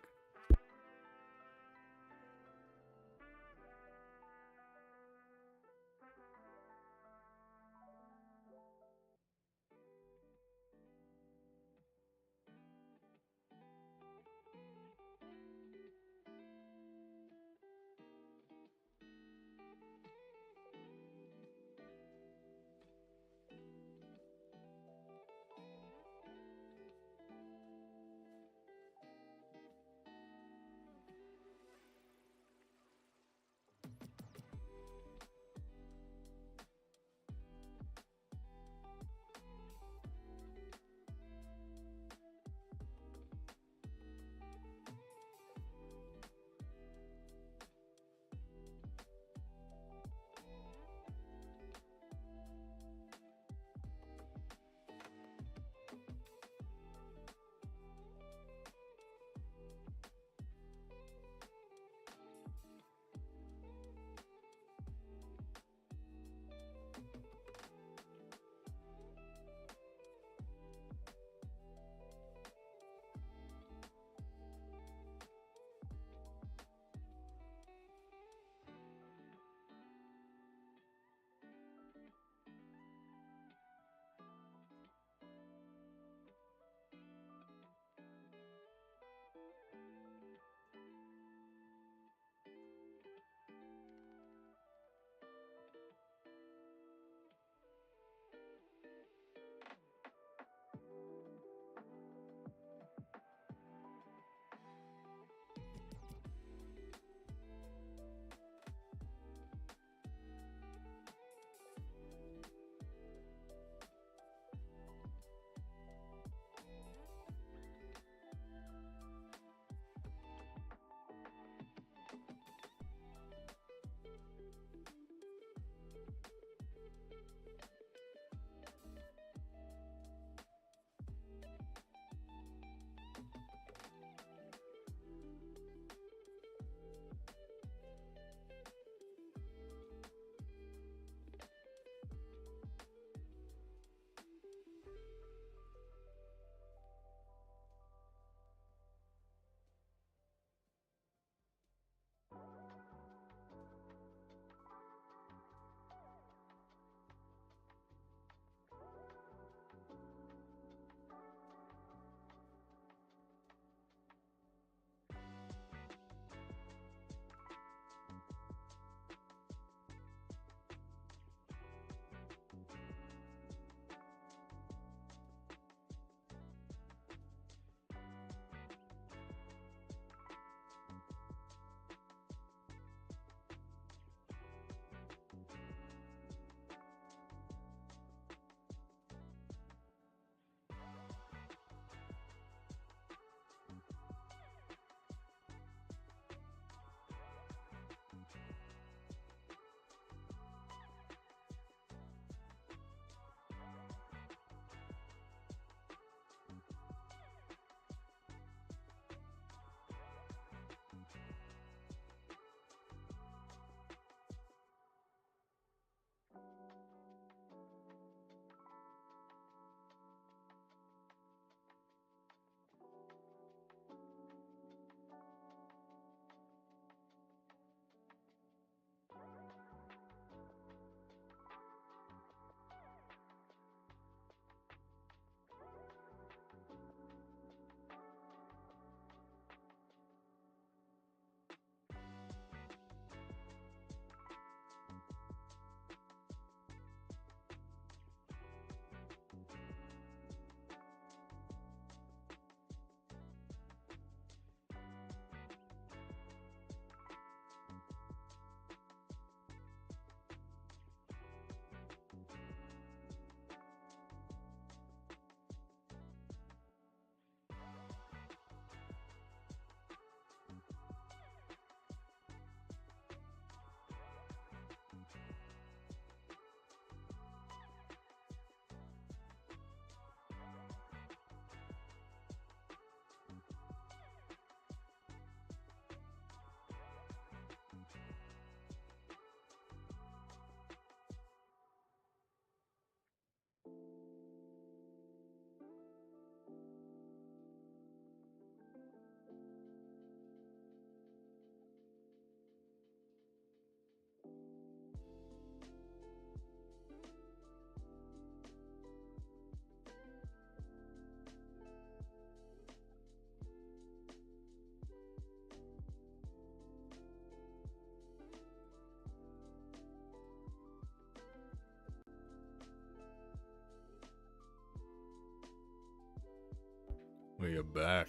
We are back.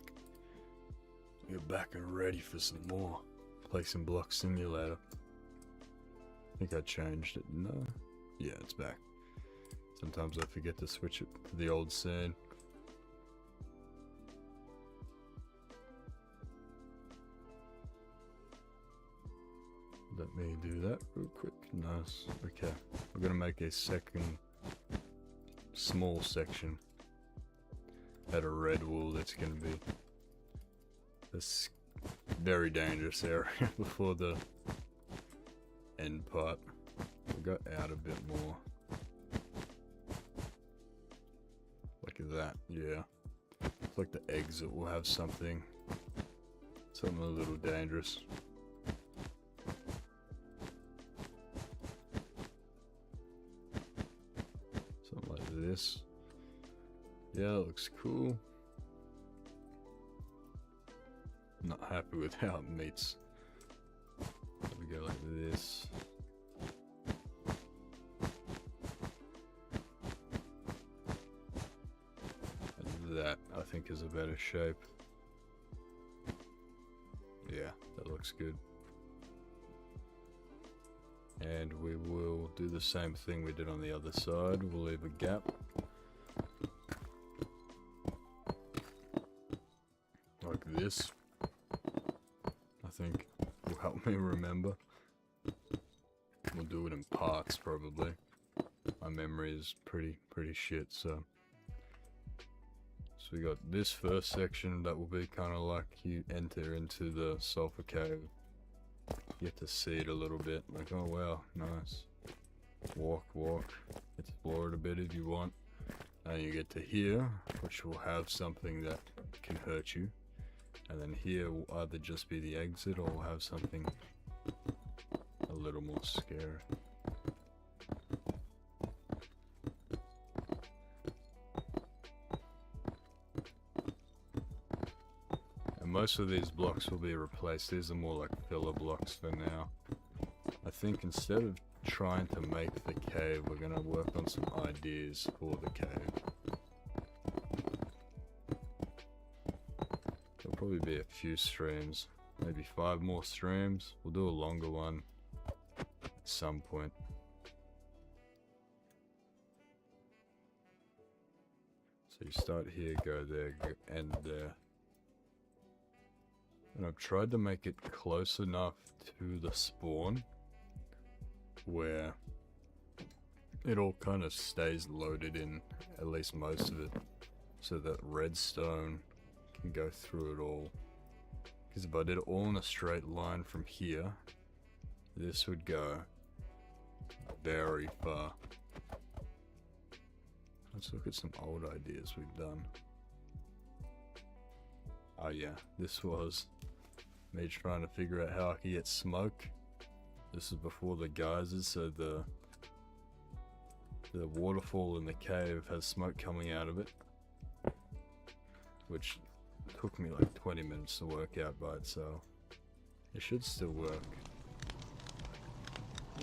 We are back and ready for some more Placing Block Simulator. I think I changed it, no? Yeah, it's back. Sometimes I forget to switch it to the old scene. Let me do that real quick. Nice. Okay. We're gonna make a second small section at a red wall. That's gonna be this very dangerous area before the end part. We'll go out a bit more. Like that, yeah. It's like the exit will have something a little dangerous. Something like this. Yeah, it looks cool. Not happy with how it meets. We go like this. And that, I think, is a better shape. Yeah, that looks good. And we will do the same thing we did on the other side. We'll leave a gap. Like this. I think will help me remember. We'll do it in parts probably. My memory is pretty shit, so we got this first section that will be kind of like you enter into the sulfur cave. You get to see it a little bit, like, oh wow, nice. Walk, explore it a bit if you want. And you get to here, which will have something that can hurt you. And then here will either just be the exit or we'll have something a little more scary. And most of these blocks will be replaced. These are more like filler blocks for now. I think instead of trying to make the cave, we're going to work on some ideas for the cave. There'll probably be a few streams, maybe 5 more streams. We'll do a longer one at some point. So you start here, go there, end there. And I've tried to make it close enough to the spawn where it all kind of stays loaded in, at least most of it, so that redstone can go through it all. Because if I did it all in a straight line from here, this would go very far. Let's look at some old ideas we've done. Oh yeah, this was me trying to figure out how I could get smoke. This is before the geysers, so the waterfall in the cave has smoke coming out of it, which took me like 20 minutes to work out by itself. It should still work.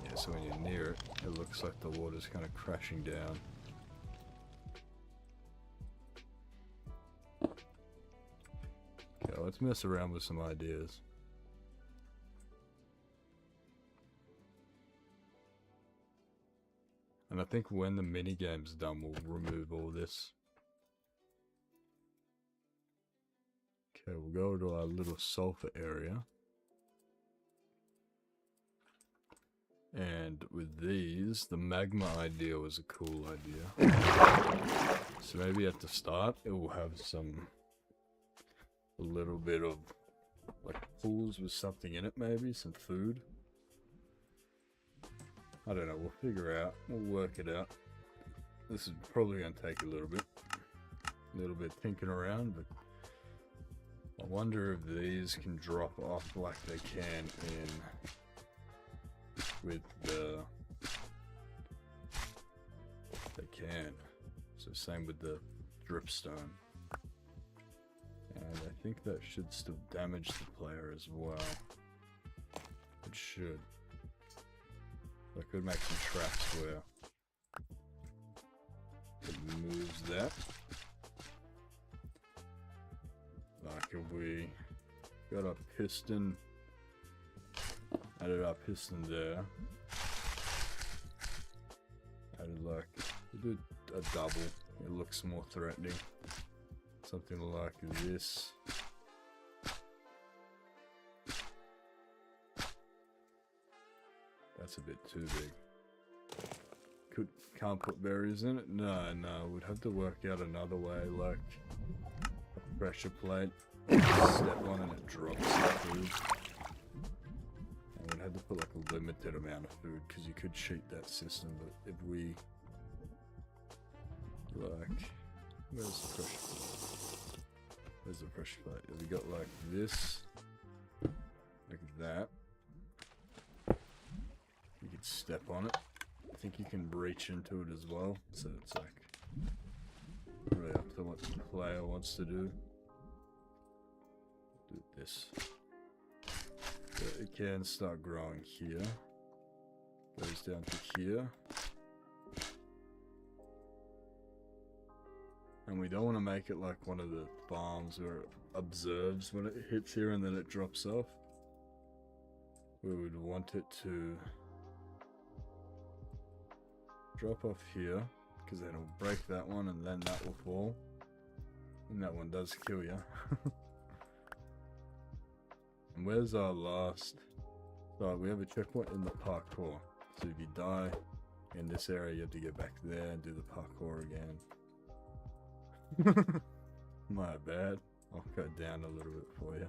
Yeah, so when you're near it, it looks like the water's kind of crashing down. Okay, let's mess around with some ideas. And I think when the minigame's done, we'll remove all this. Okay, we'll go to our little sulfur area. And with these, the magma idea was a cool idea. So maybe at the start, it will have a little bit of like pools with something in it, maybe some food. I don't know, we'll figure out, we'll work it out. This is probably going to take a little bit thinking around, but I wonder if these can drop off like they can with the, they can. So same with the dripstone. And I think that should still damage the player as well. It should. I could make some traps where it moves that. like if we got a piston, added our piston there, added like, we did a double, it looks more threatening. Something like this. That's a bit too big. Can't put berries in it? No, we'd have to work out another way, like a pressure plate. Step on and it drops the food. And we'd have to put like a limited amount of food because you could cheat that system, but if we like, where's the pressure plate? Where's the pressure plate? If we got like this, like that, you could step on it. I think you can reach into it as well, so it's like really up to what the player wants to do. Do this. So it can start growing here. Goes down to here. And we don't want to make it like one of the farms where it observes when it hits here and then it drops off. We would want it to drop off here, because then it'll break that one and then that will fall. And that one does kill you. And where's our last? So we have a checkpoint in the parkour. So if you die in this area, you have to get back there and do the parkour again. My bad. I'll cut down a little bit for you.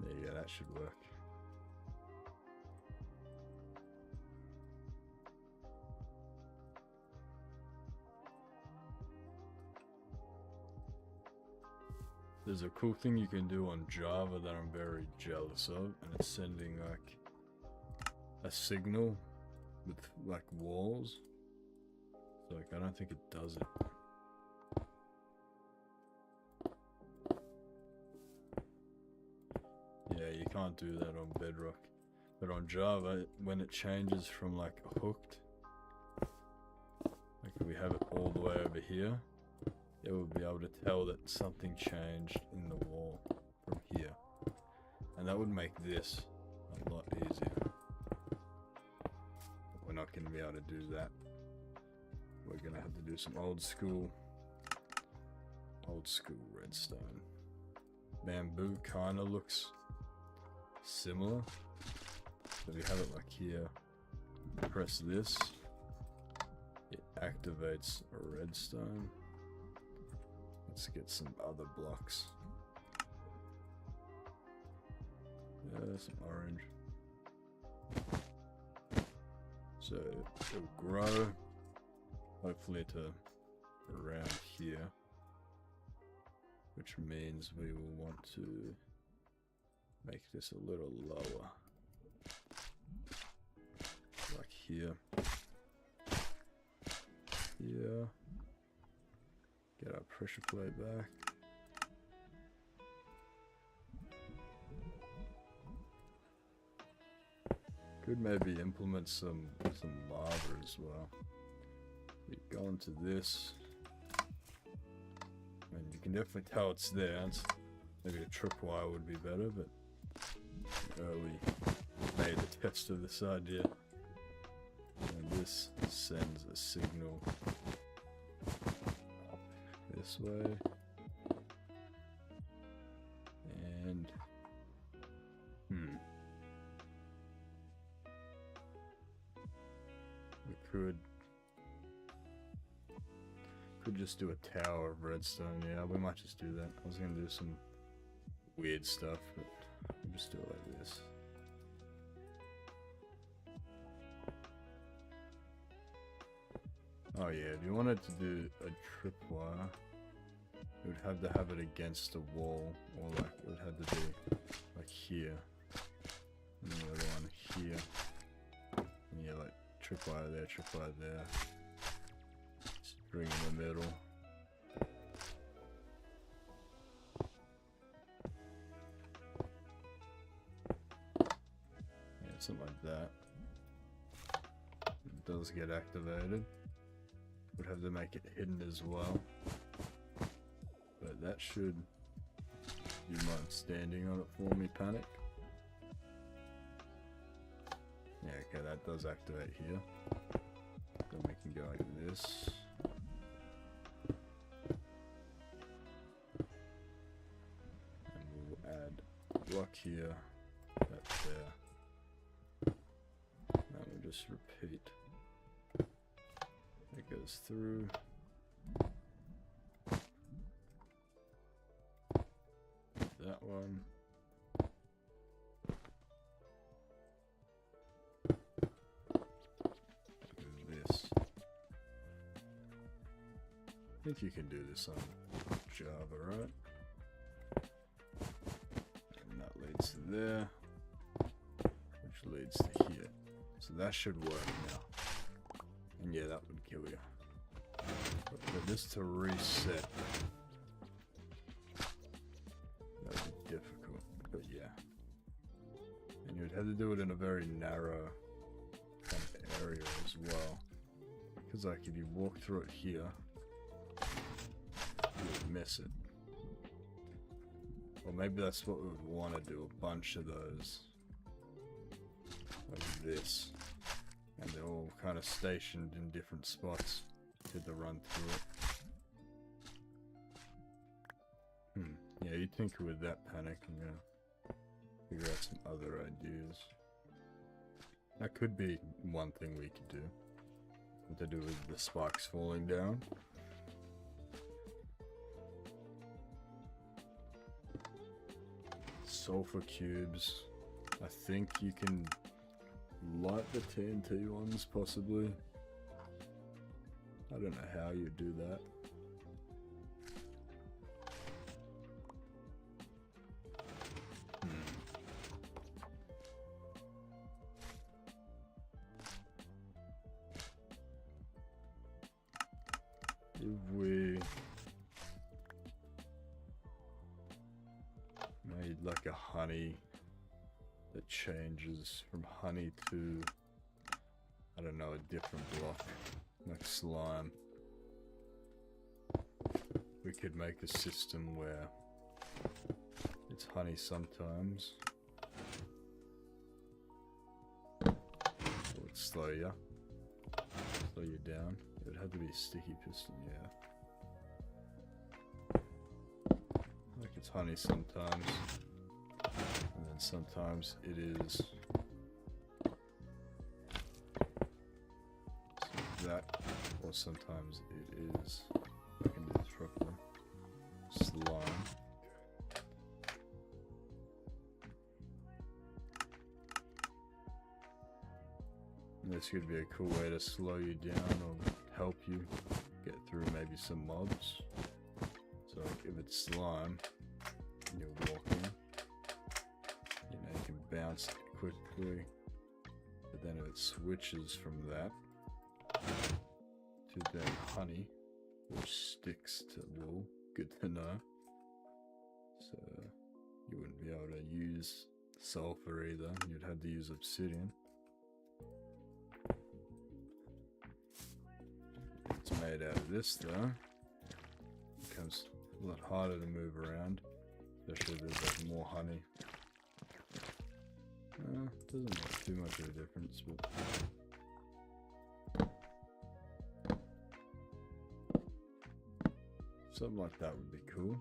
There you go, that should work. There's a cool thing you can do on Java that I'm very jealous of, and it's sending like a signal with like walls. So like I don't think it does it. Yeah, you can't do that on Bedrock. But on Java, when it changes from like hooked, like if we have it all the way over here, it will be able to tell that something changed in the wall from here. And that would make this a lot easier. But we're not going to be able to do that. We're going to have to do some old school redstone. Bamboo kind of looks similar. So we have it like here. Press this. It activates a redstone. Let's get some other blocks. Some orange. So it'll grow, hopefully to around here, which means we will want to make this a little lower, like here. Here. Get our pressure plate back. Could maybe implement some lava as well. You go into this, and you can definitely tell it's there. Maybe a tripwire would be better, but we made a test of this idea. And this sends a signal up this way. And we could just do a tower of redstone. Yeah, we might just do that. I was gonna do some weird stuff, but we'll just do it like this. Oh yeah, if you wanted to do a tripwire, you would have to have it against the wall, or like it would have to be like here, and the other one here, and yeah, like tripwire there, string in the middle. Yeah, something like that. It does get activated. Would have to make it hidden as well, but that should You mind standing on it for me, Panic? Yeah, okay, that does activate here. Then we can go like this. And we'll add block here, that there. And we'll just repeat. It goes through. That one. This. I think you can do this on Java, right? And that leads to there, which leads to here. So that should work now. And yeah, that would kill you. But for this to reset, that would be difficult, but yeah. And you would have to do it in a very narrow kind of area as well. Because like if you walk through it here, you would miss it. Or maybe that's what we would want to do, a bunch of those. Like this. And they're all kind of stationed in different spots to run through it. Yeah, you tinker with that, Panic, and figure out some other ideas. That could be one thing we could do. What to do with the spikes falling down. Sulfur cubes. I think you can light the TNT ones, possibly. I don't know how you do that. If we made like a honey that changes from honey to, I don't know, a different block, like slime. We could make a system where it's honey sometimes. It would slow you down. It would have to be a sticky piston, yeah. Like it's honey sometimes. And then sometimes it is that, or sometimes it is, I can do this properly, slime. And this could be a cool way to slow you down or help you get through maybe some mobs. So if it's slime and you're walking, you know, you can bounce quickly, but then if it switches from that to then honey, which sticks to wool, good to know. So you wouldn't be able to use sulfur either, you'd have to use obsidian. It's made out of this though. It becomes a lot harder to move around, especially if there's like more honey. Doesn't make too much of a difference, but something like that would be cool.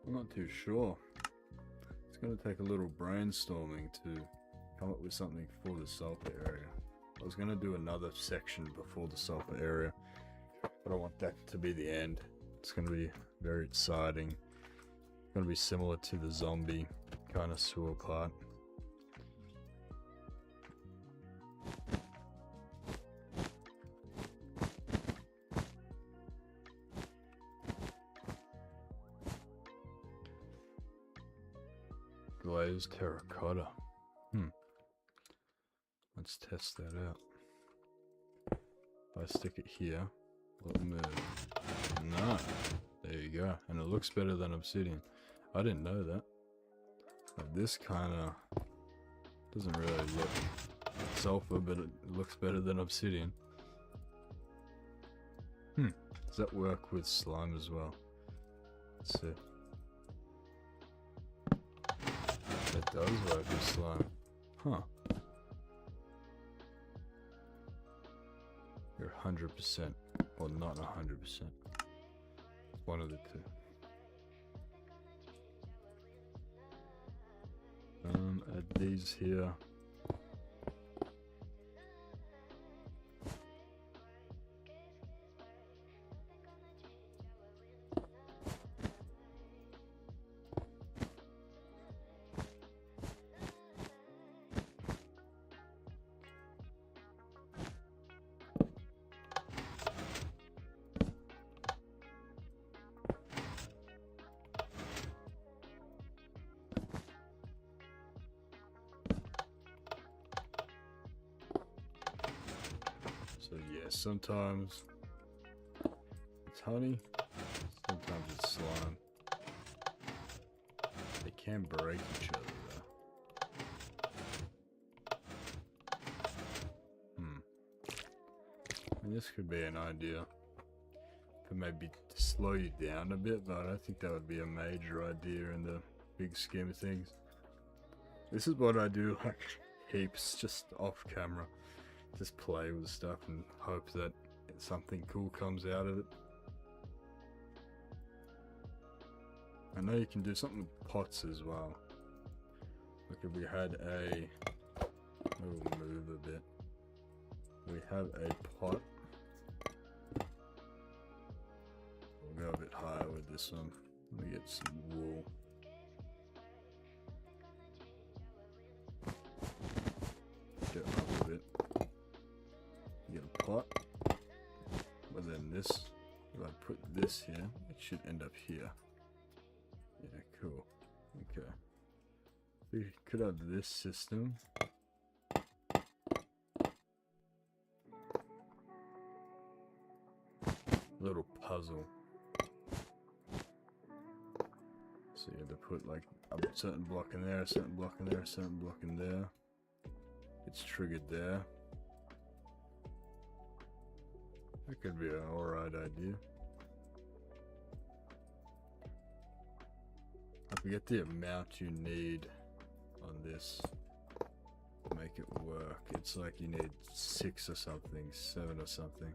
I'm not too sure. It's going to take a little brainstorming to come up with something for the sulfur area. I was going to do another section before the sulfur area, but I want that to be the end. It's going to be very exciting. It's going to be similar to the zombie kind of sewer part. Glazed terracotta. Let's test that out. If I stick it here, will it move? No. There you go. And it looks better than obsidian. I didn't know that. Like this kind of doesn't really look like sulfur, but it looks better than obsidian. Does that work with slime as well? Let's see. It does work with slime. Huh. You're 100%. Well, not 100%. One of the two. Add these here. So yeah, sometimes it's honey, sometimes it's slime. They can break each other though. And this could be an idea for maybe to slow you down a bit, but I don't think that would be a major idea in the big scheme of things. This is what I do like heaps just off camera. Just play with stuff and hope that something cool comes out of it. I know you can do something with pots as well. Look, if we had a... We'll move a bit. We have a pot. We'll go a bit higher with this one. Let me get some wool. Get up a bit. Get a pot, but then this, if I put this here, it should end up here. Yeah, cool. Okay. We could have this system. Little puzzle. So you have to put like a certain block in there, a certain block in there, a certain block in there. It's triggered there. That could be an alright idea. I forget the amount you need on this to make it work. It's like you need 6 or something, 7 or something.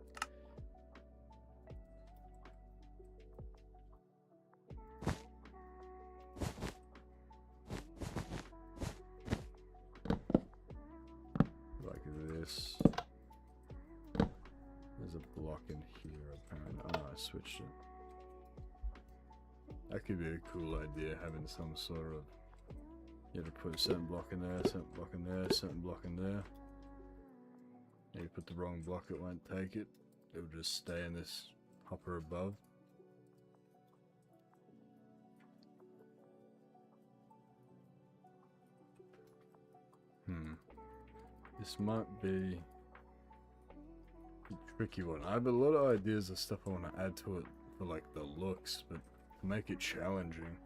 Like this. There's a block in here apparently. Oh, I switched it. That could be a cool idea, having some sort of... You have to put a certain block in there, certain block in there, certain block in there. If you put the wrong block, it won't take it. It will just stay in this hopper above. This might be a tricky one. I have a lot of ideas of stuff I want to add to it for like the looks, but to make it challenging,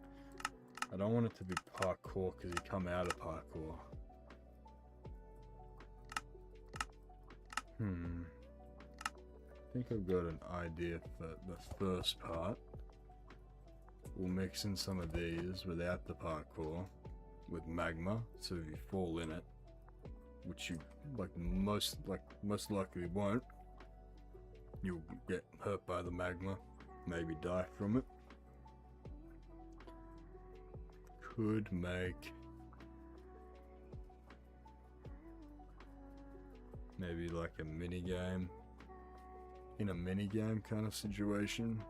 I don't want it to be parkour because you come out of parkour. I think I've got an idea for the first part. We'll mix in some of these without the parkour with magma, so if you fall in it, which you most likely won't, you'll get hurt by the magma, maybe die from it. Could make maybe like a mini game, in a mini game kind of situation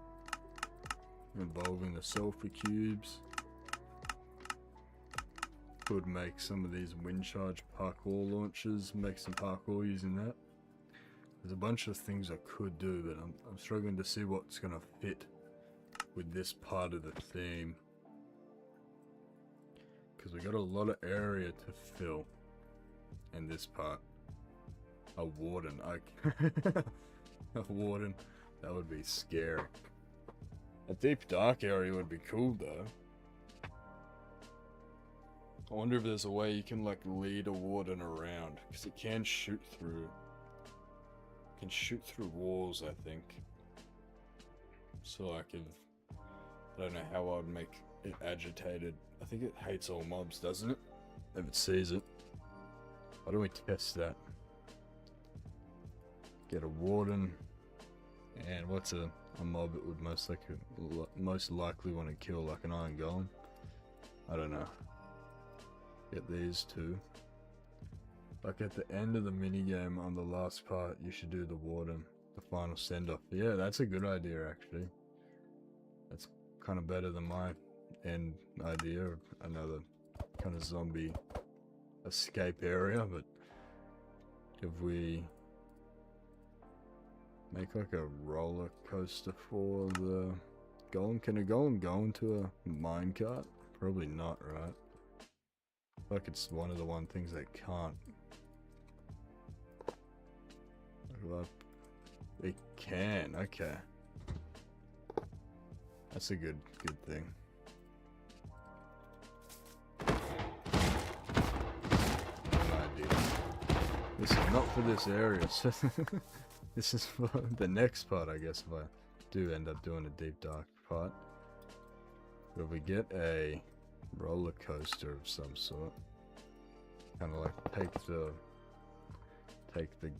involving the sulfur cubes. Could make some of these wind charge parkour launches, make some parkour using that. There's a bunch of things I could do, but I'm struggling to see what's gonna fit with this part of the theme, because we got a lot of area to fill in this part. A warden, a warden, that would be scary. A deep dark area would be cool though. I wonder if there's a way you can like lead a warden around, because it can shoot through. Can shoot through walls, I think. So like if I don't know how I would make it agitated. I think it hates all mobs, doesn't it? if it sees it. Why don't we test that? Get a warden. And what's a mob it would most likely want to kill, like an iron golem? I don't know. Get these two. Like at the end of the minigame on the last part, you should do the warden, the final send-off. Yeah, that's a good idea actually. That's kind of better than my end idea of another kind of zombie escape area, but if we make like a roller coaster for the golem, can a golem go into a minecart? Probably not, right? Like it's one of the things they can't. Well, it can, okay. That's a good thing. This is not for this area, so this is for the next part, I guess, if I do end up doing a deep dark part. But if we get a roller coaster of some sort, kind of like take the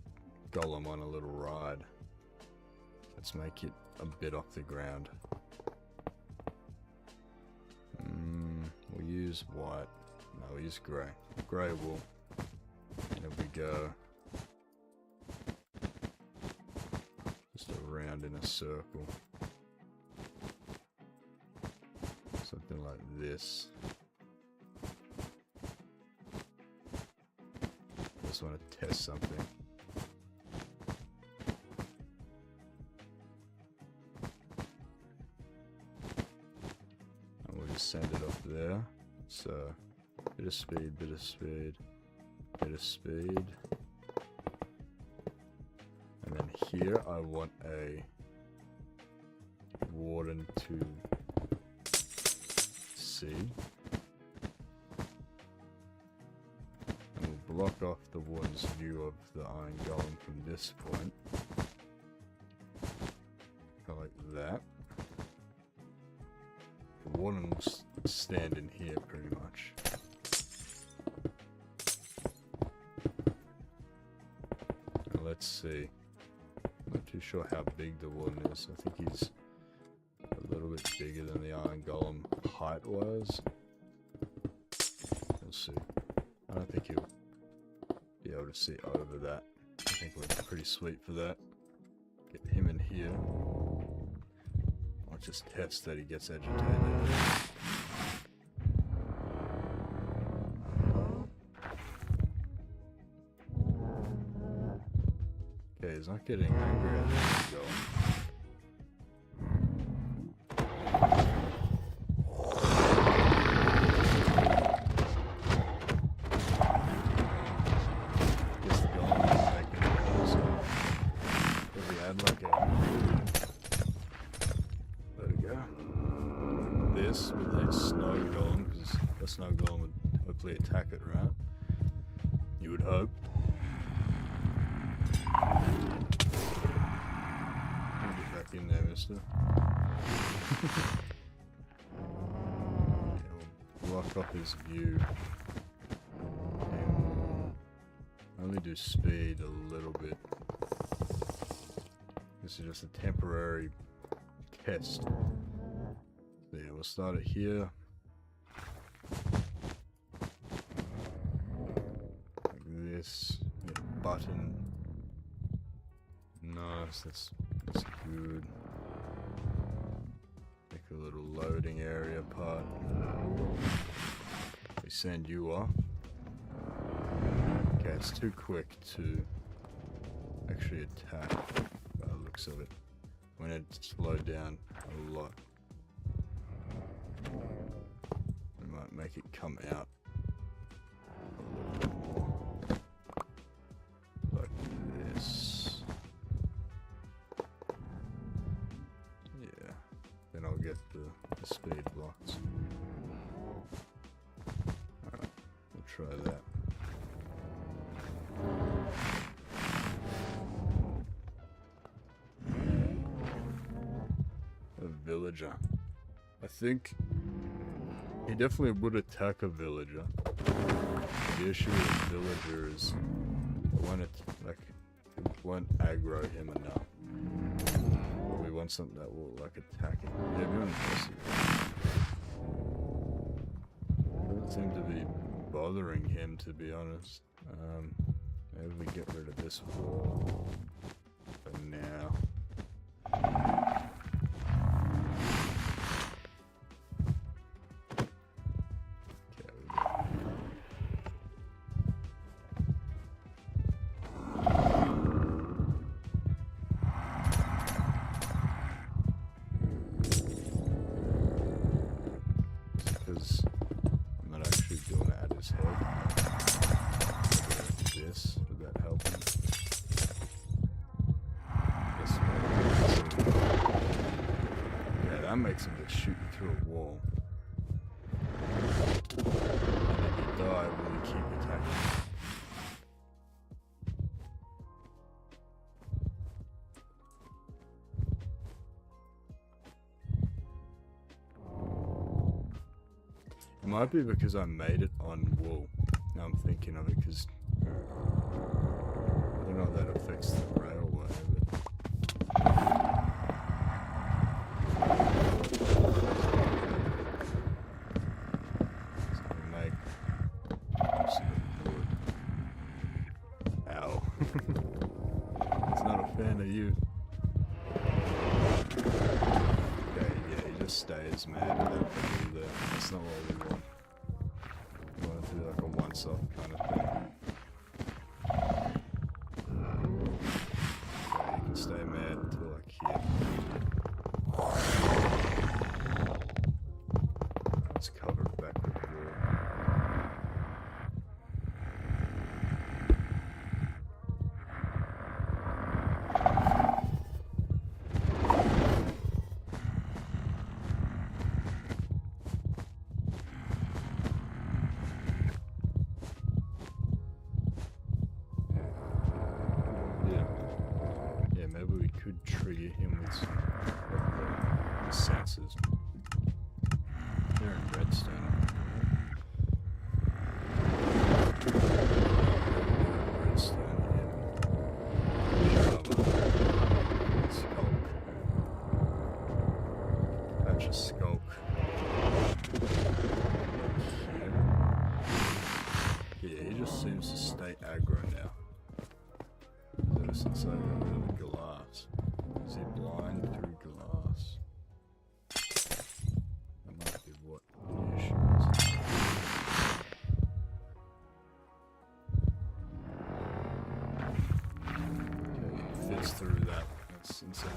golem on a little ride. Let's make it a bit off the ground. We'll use white. No, we'll use grey. Grey wool. There we go. Just around in a circle. Something like this. Just want to test something. And we'll just send it off there. So, bit of speed, bit of speed. Bit of speed. And then here I want a warden to see. And we'll block off the warden's view of the iron golem from this point. Kind of like that. The warden will stand in here pretty much. Let's see. I'm not too sure how big the warden is. I think he's a little bit bigger than the iron golem height-wise. We'll see. I don't think he'll be able to see over that. I think we're pretty sweet for that. Get him in here. I'll just test that he gets agitated. He's not getting angry at this golem. Guess the golem is making it also. If we add like a... There we go. This with a snow golem, because a snow golem would hopefully attack it, right? You would hope. Get back in there, mister. We'll block off his view. And only do speed a little bit. This is just a temporary test. So yeah, we'll start it here. Like this. Hit a button. Nice, that's good. Make a little loading area part. We send you off. Okay, it's too quick to actually attack by the looks of it. When it slowed down a lot. We might make it come out a little bit more. Like this. Yeah. Then I'll get the speed blocks. Alright, we'll try that. A villager. I think he definitely would attack a villager. The issue with villager is when it won't aggro him enough. But we want something that will like attack him. Yeah, we're doing doesn't seem to be bothering him, to be honest. Maybe we get rid of this wall for now. Because I'm not actually doing it at his head. This, would that help him? This one. Yeah, that makes him just shoot through a wall. And if you die, will you keep attacking? It might be because I made it on wool. Now I'm thinking of it because I don't know if that affects the railway, but so I make some wood. Ow. It's not a fan of you. Okay, yeah, he just stays mad at that thing there. That's not what we want. We want it to be like a once-off kind of thing. Okay, you can stay mad until like here. It's covered back with wool. Maybe we could trigger him with some, the sensors. They're in redstone. Redstone him. Skulk. Patch a skulk. Yeah, he just seems to stay aggro now. Ever since I got rid of the glass. Is he blind through glass? That might be what the issue is. Okay, he fits through that. That's insane.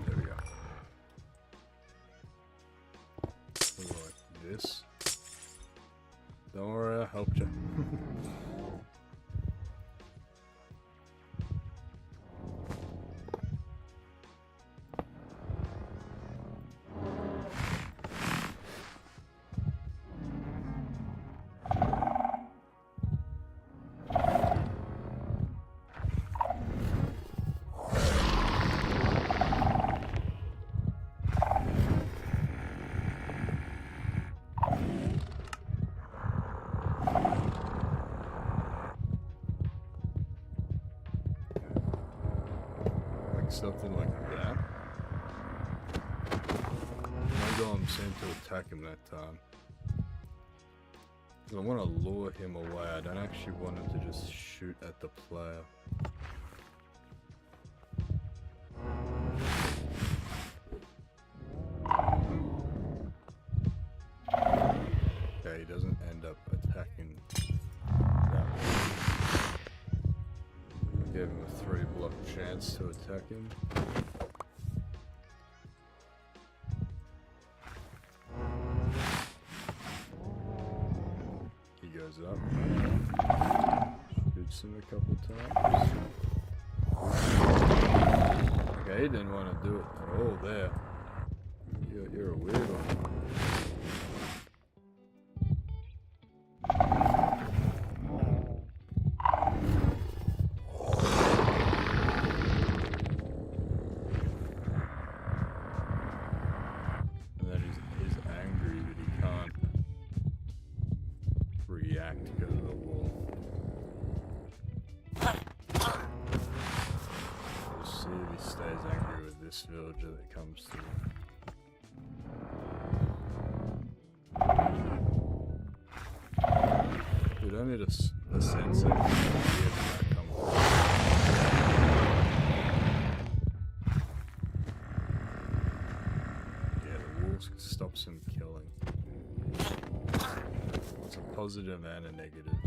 There we go. Like this. Don't worry, I helped you. Something like that. My golem seemed to attack him that time. I want to lure him away. I don't actually want him to just shoot at the player. Okay, he doesn't end up attacking that way. Gave him a 3-block chance to attack him. He goes up. Shoots him a couple times. Okay, he didn't want to do it at all there. You're a weird one. And then he's angry that he can't react because of the wall. We'll see if he stays angry with this villager that comes through. Dude, I need a sense of here that come through. Yeah, the wolves stops him killing. It's a positive and a negative.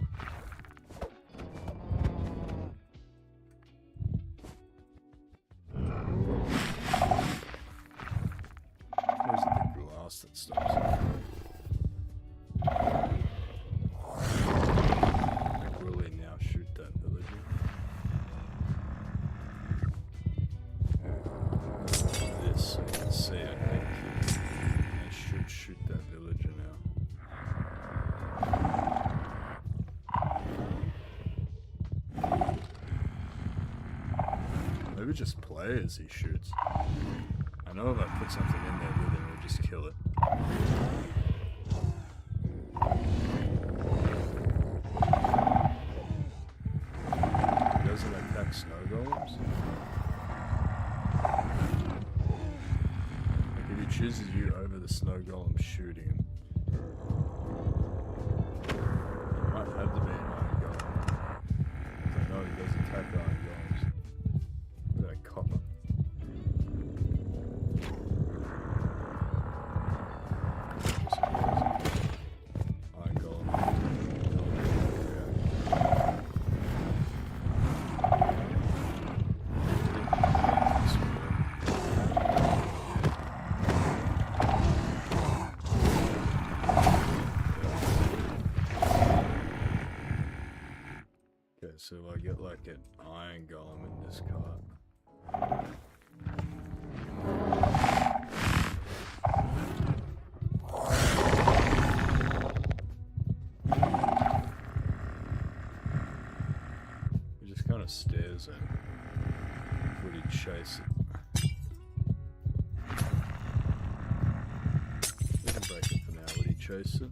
Where's the glass that stops him? Will he now shoot that villager? This, so you can see, I think. I should shoot that villager now. Maybe just play as he shoots. I know if I put something in there with him, he'll just kill it. He doesn't attack snow golems? Like if he chooses you over the snow golem shooting him, it might have to be an iron golem. I know he does attack iron golems. Look at that copper. Iron golem. Okay, so I get like an iron golem in this cart. He just kind of stares at it. Would he chase it? We can break it for now. Would he chase it?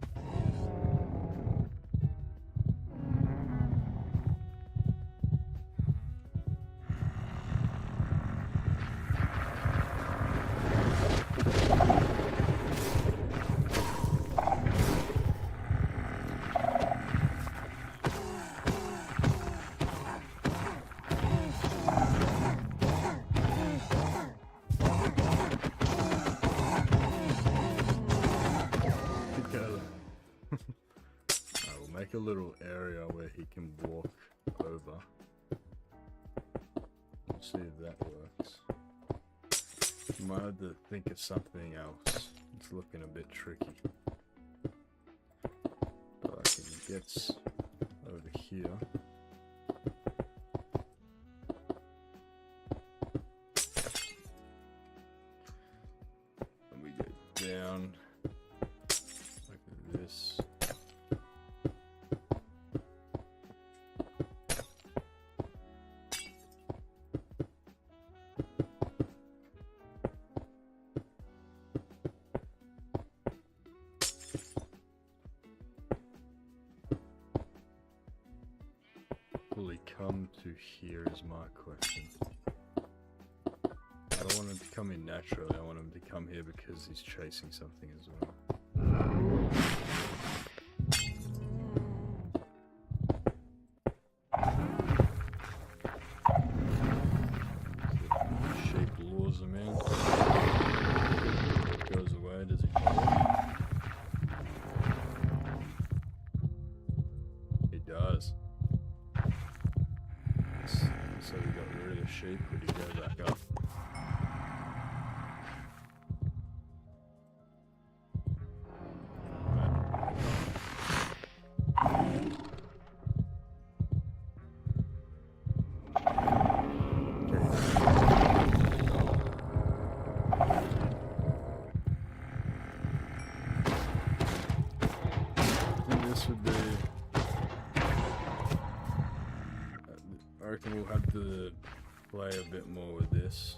Make a little area where he can walk over. Let's see if that works. Might have to think of something else. It's looking a bit tricky. But like if he gets over here. And we go down like this. Will he come to here is my question. I don't want him to come in naturally, I want him to come here because he's chasing something as well. Sheep lures him in. Goes away, does he follow? He does. So we got rid of the sheep, would he go back up? reckon we'll have to play a bit more with this.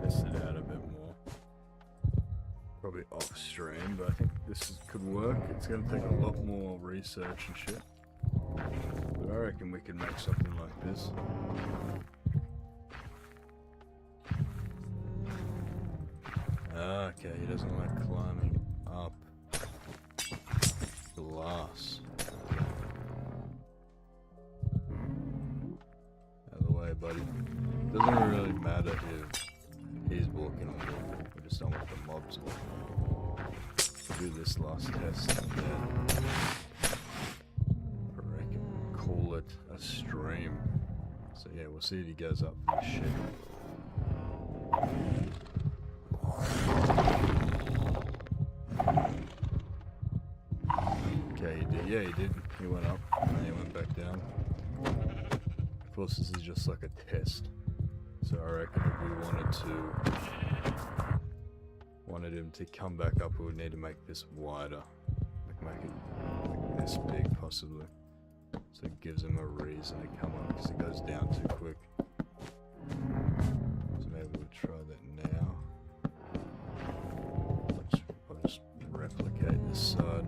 Test it out a bit more. Probably off stream, but I think could work. It's gonna take a lot more research and shit. But I reckon we can make something like this. Okay, he doesn't like climbing up glass. Out of the way, buddy. Doesn't really matter if he's walking on wood. We just don't want the mobs walking. Do this last test and then I reckon call it a stream. So yeah, we'll see if he goes up this shit. Okay, he did. Yeah, he did. He went up and then he went back down. Of course, this is just like a test. So I reckon if we wanted him to come back up, we would need to make this wider. Like make it like this big, possibly. So it gives him a reason to come up, because it goes down too quick. So maybe we'll try that now. I'll just replicate this side.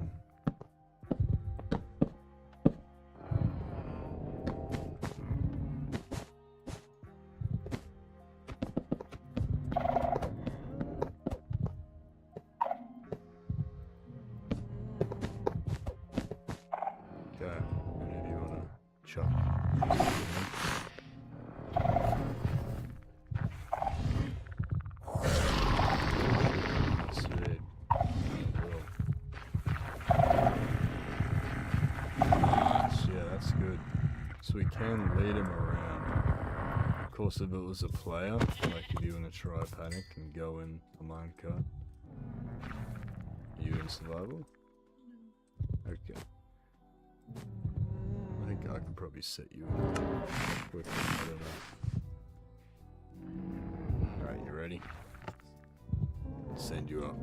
Lead him around. Of course, if it was a player, like if you want to try panic and go in a minecart, you in survival? Okay. I think I could probably set you in quickly, I don't know. Alright, you ready? Send you up.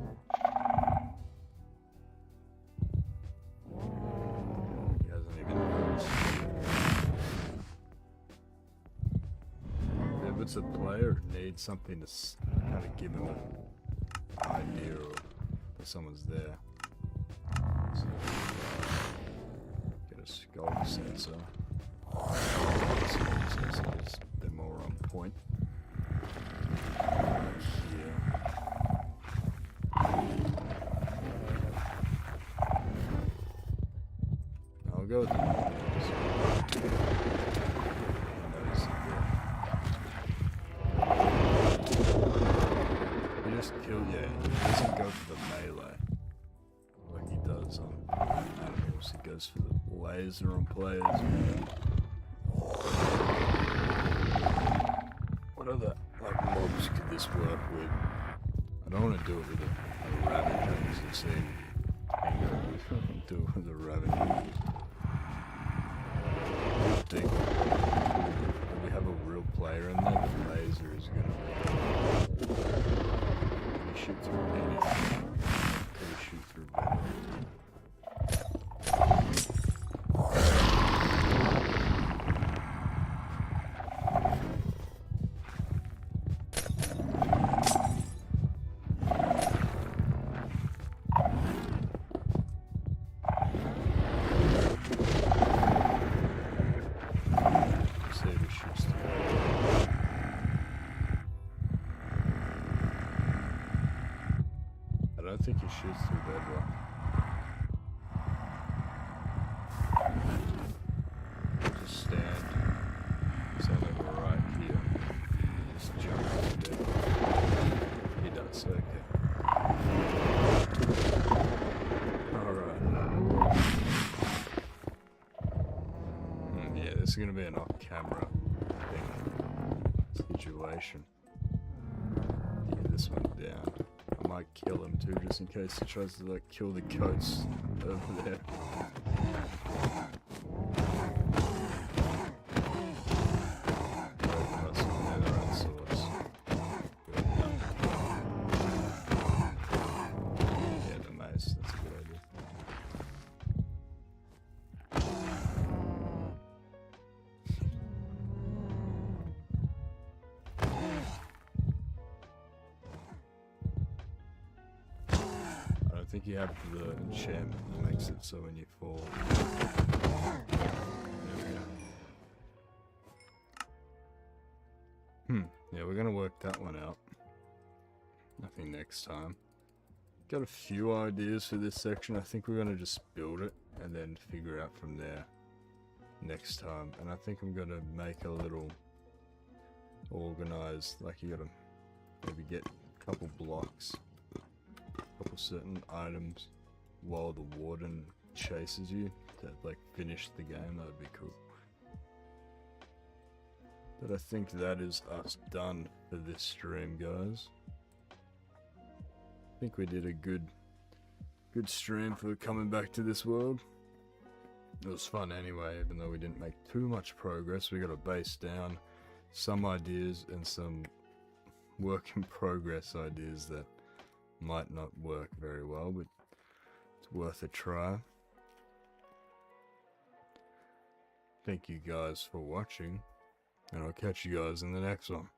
He hasn't even noticed. If it's a player, it needs something to kind of give him an idea that someone's there. So, get a skull sensor. They're more on point. Here. I'll go with the he doesn't go for the melee like he does on animals. He goes for the laser on players. What other like mobs could this work with? I don't want to do it with a Ravager, because it seemed do it with a Ravager. I think if we have a real player in there, the laser is going to be shoot through anything. Can we shoot through better? I think he shoots through bedrock. Just stand. Stand like right here. Just jump into it. He does, okay. Alright. Yeah, this is gonna be an off-camera situation. Get this one down. I might kill him too, just in case he tries to like kill the goats over there. Yeah, the mace, that's a good idea. think you have the enchantment that makes it so when you fall. Yeah, we're gonna work that one out. I think next time. Got a few ideas for this section. I think we're gonna just build it and then figure out from there next time. And I think I'm gonna make a little organized, like you gotta maybe get a couple blocks, a couple certain items while the warden chases you to like finish the game. That would be cool. But I think that is us done for this stream, guys. I think we did a good stream for coming back to this world. It was fun anyway, even though we didn't make too much progress. We got to base down some ideas and some work in progress ideas that might not work very well, but it's worth a try. Thank you guys for watching, and I'll catch you guys in the next one.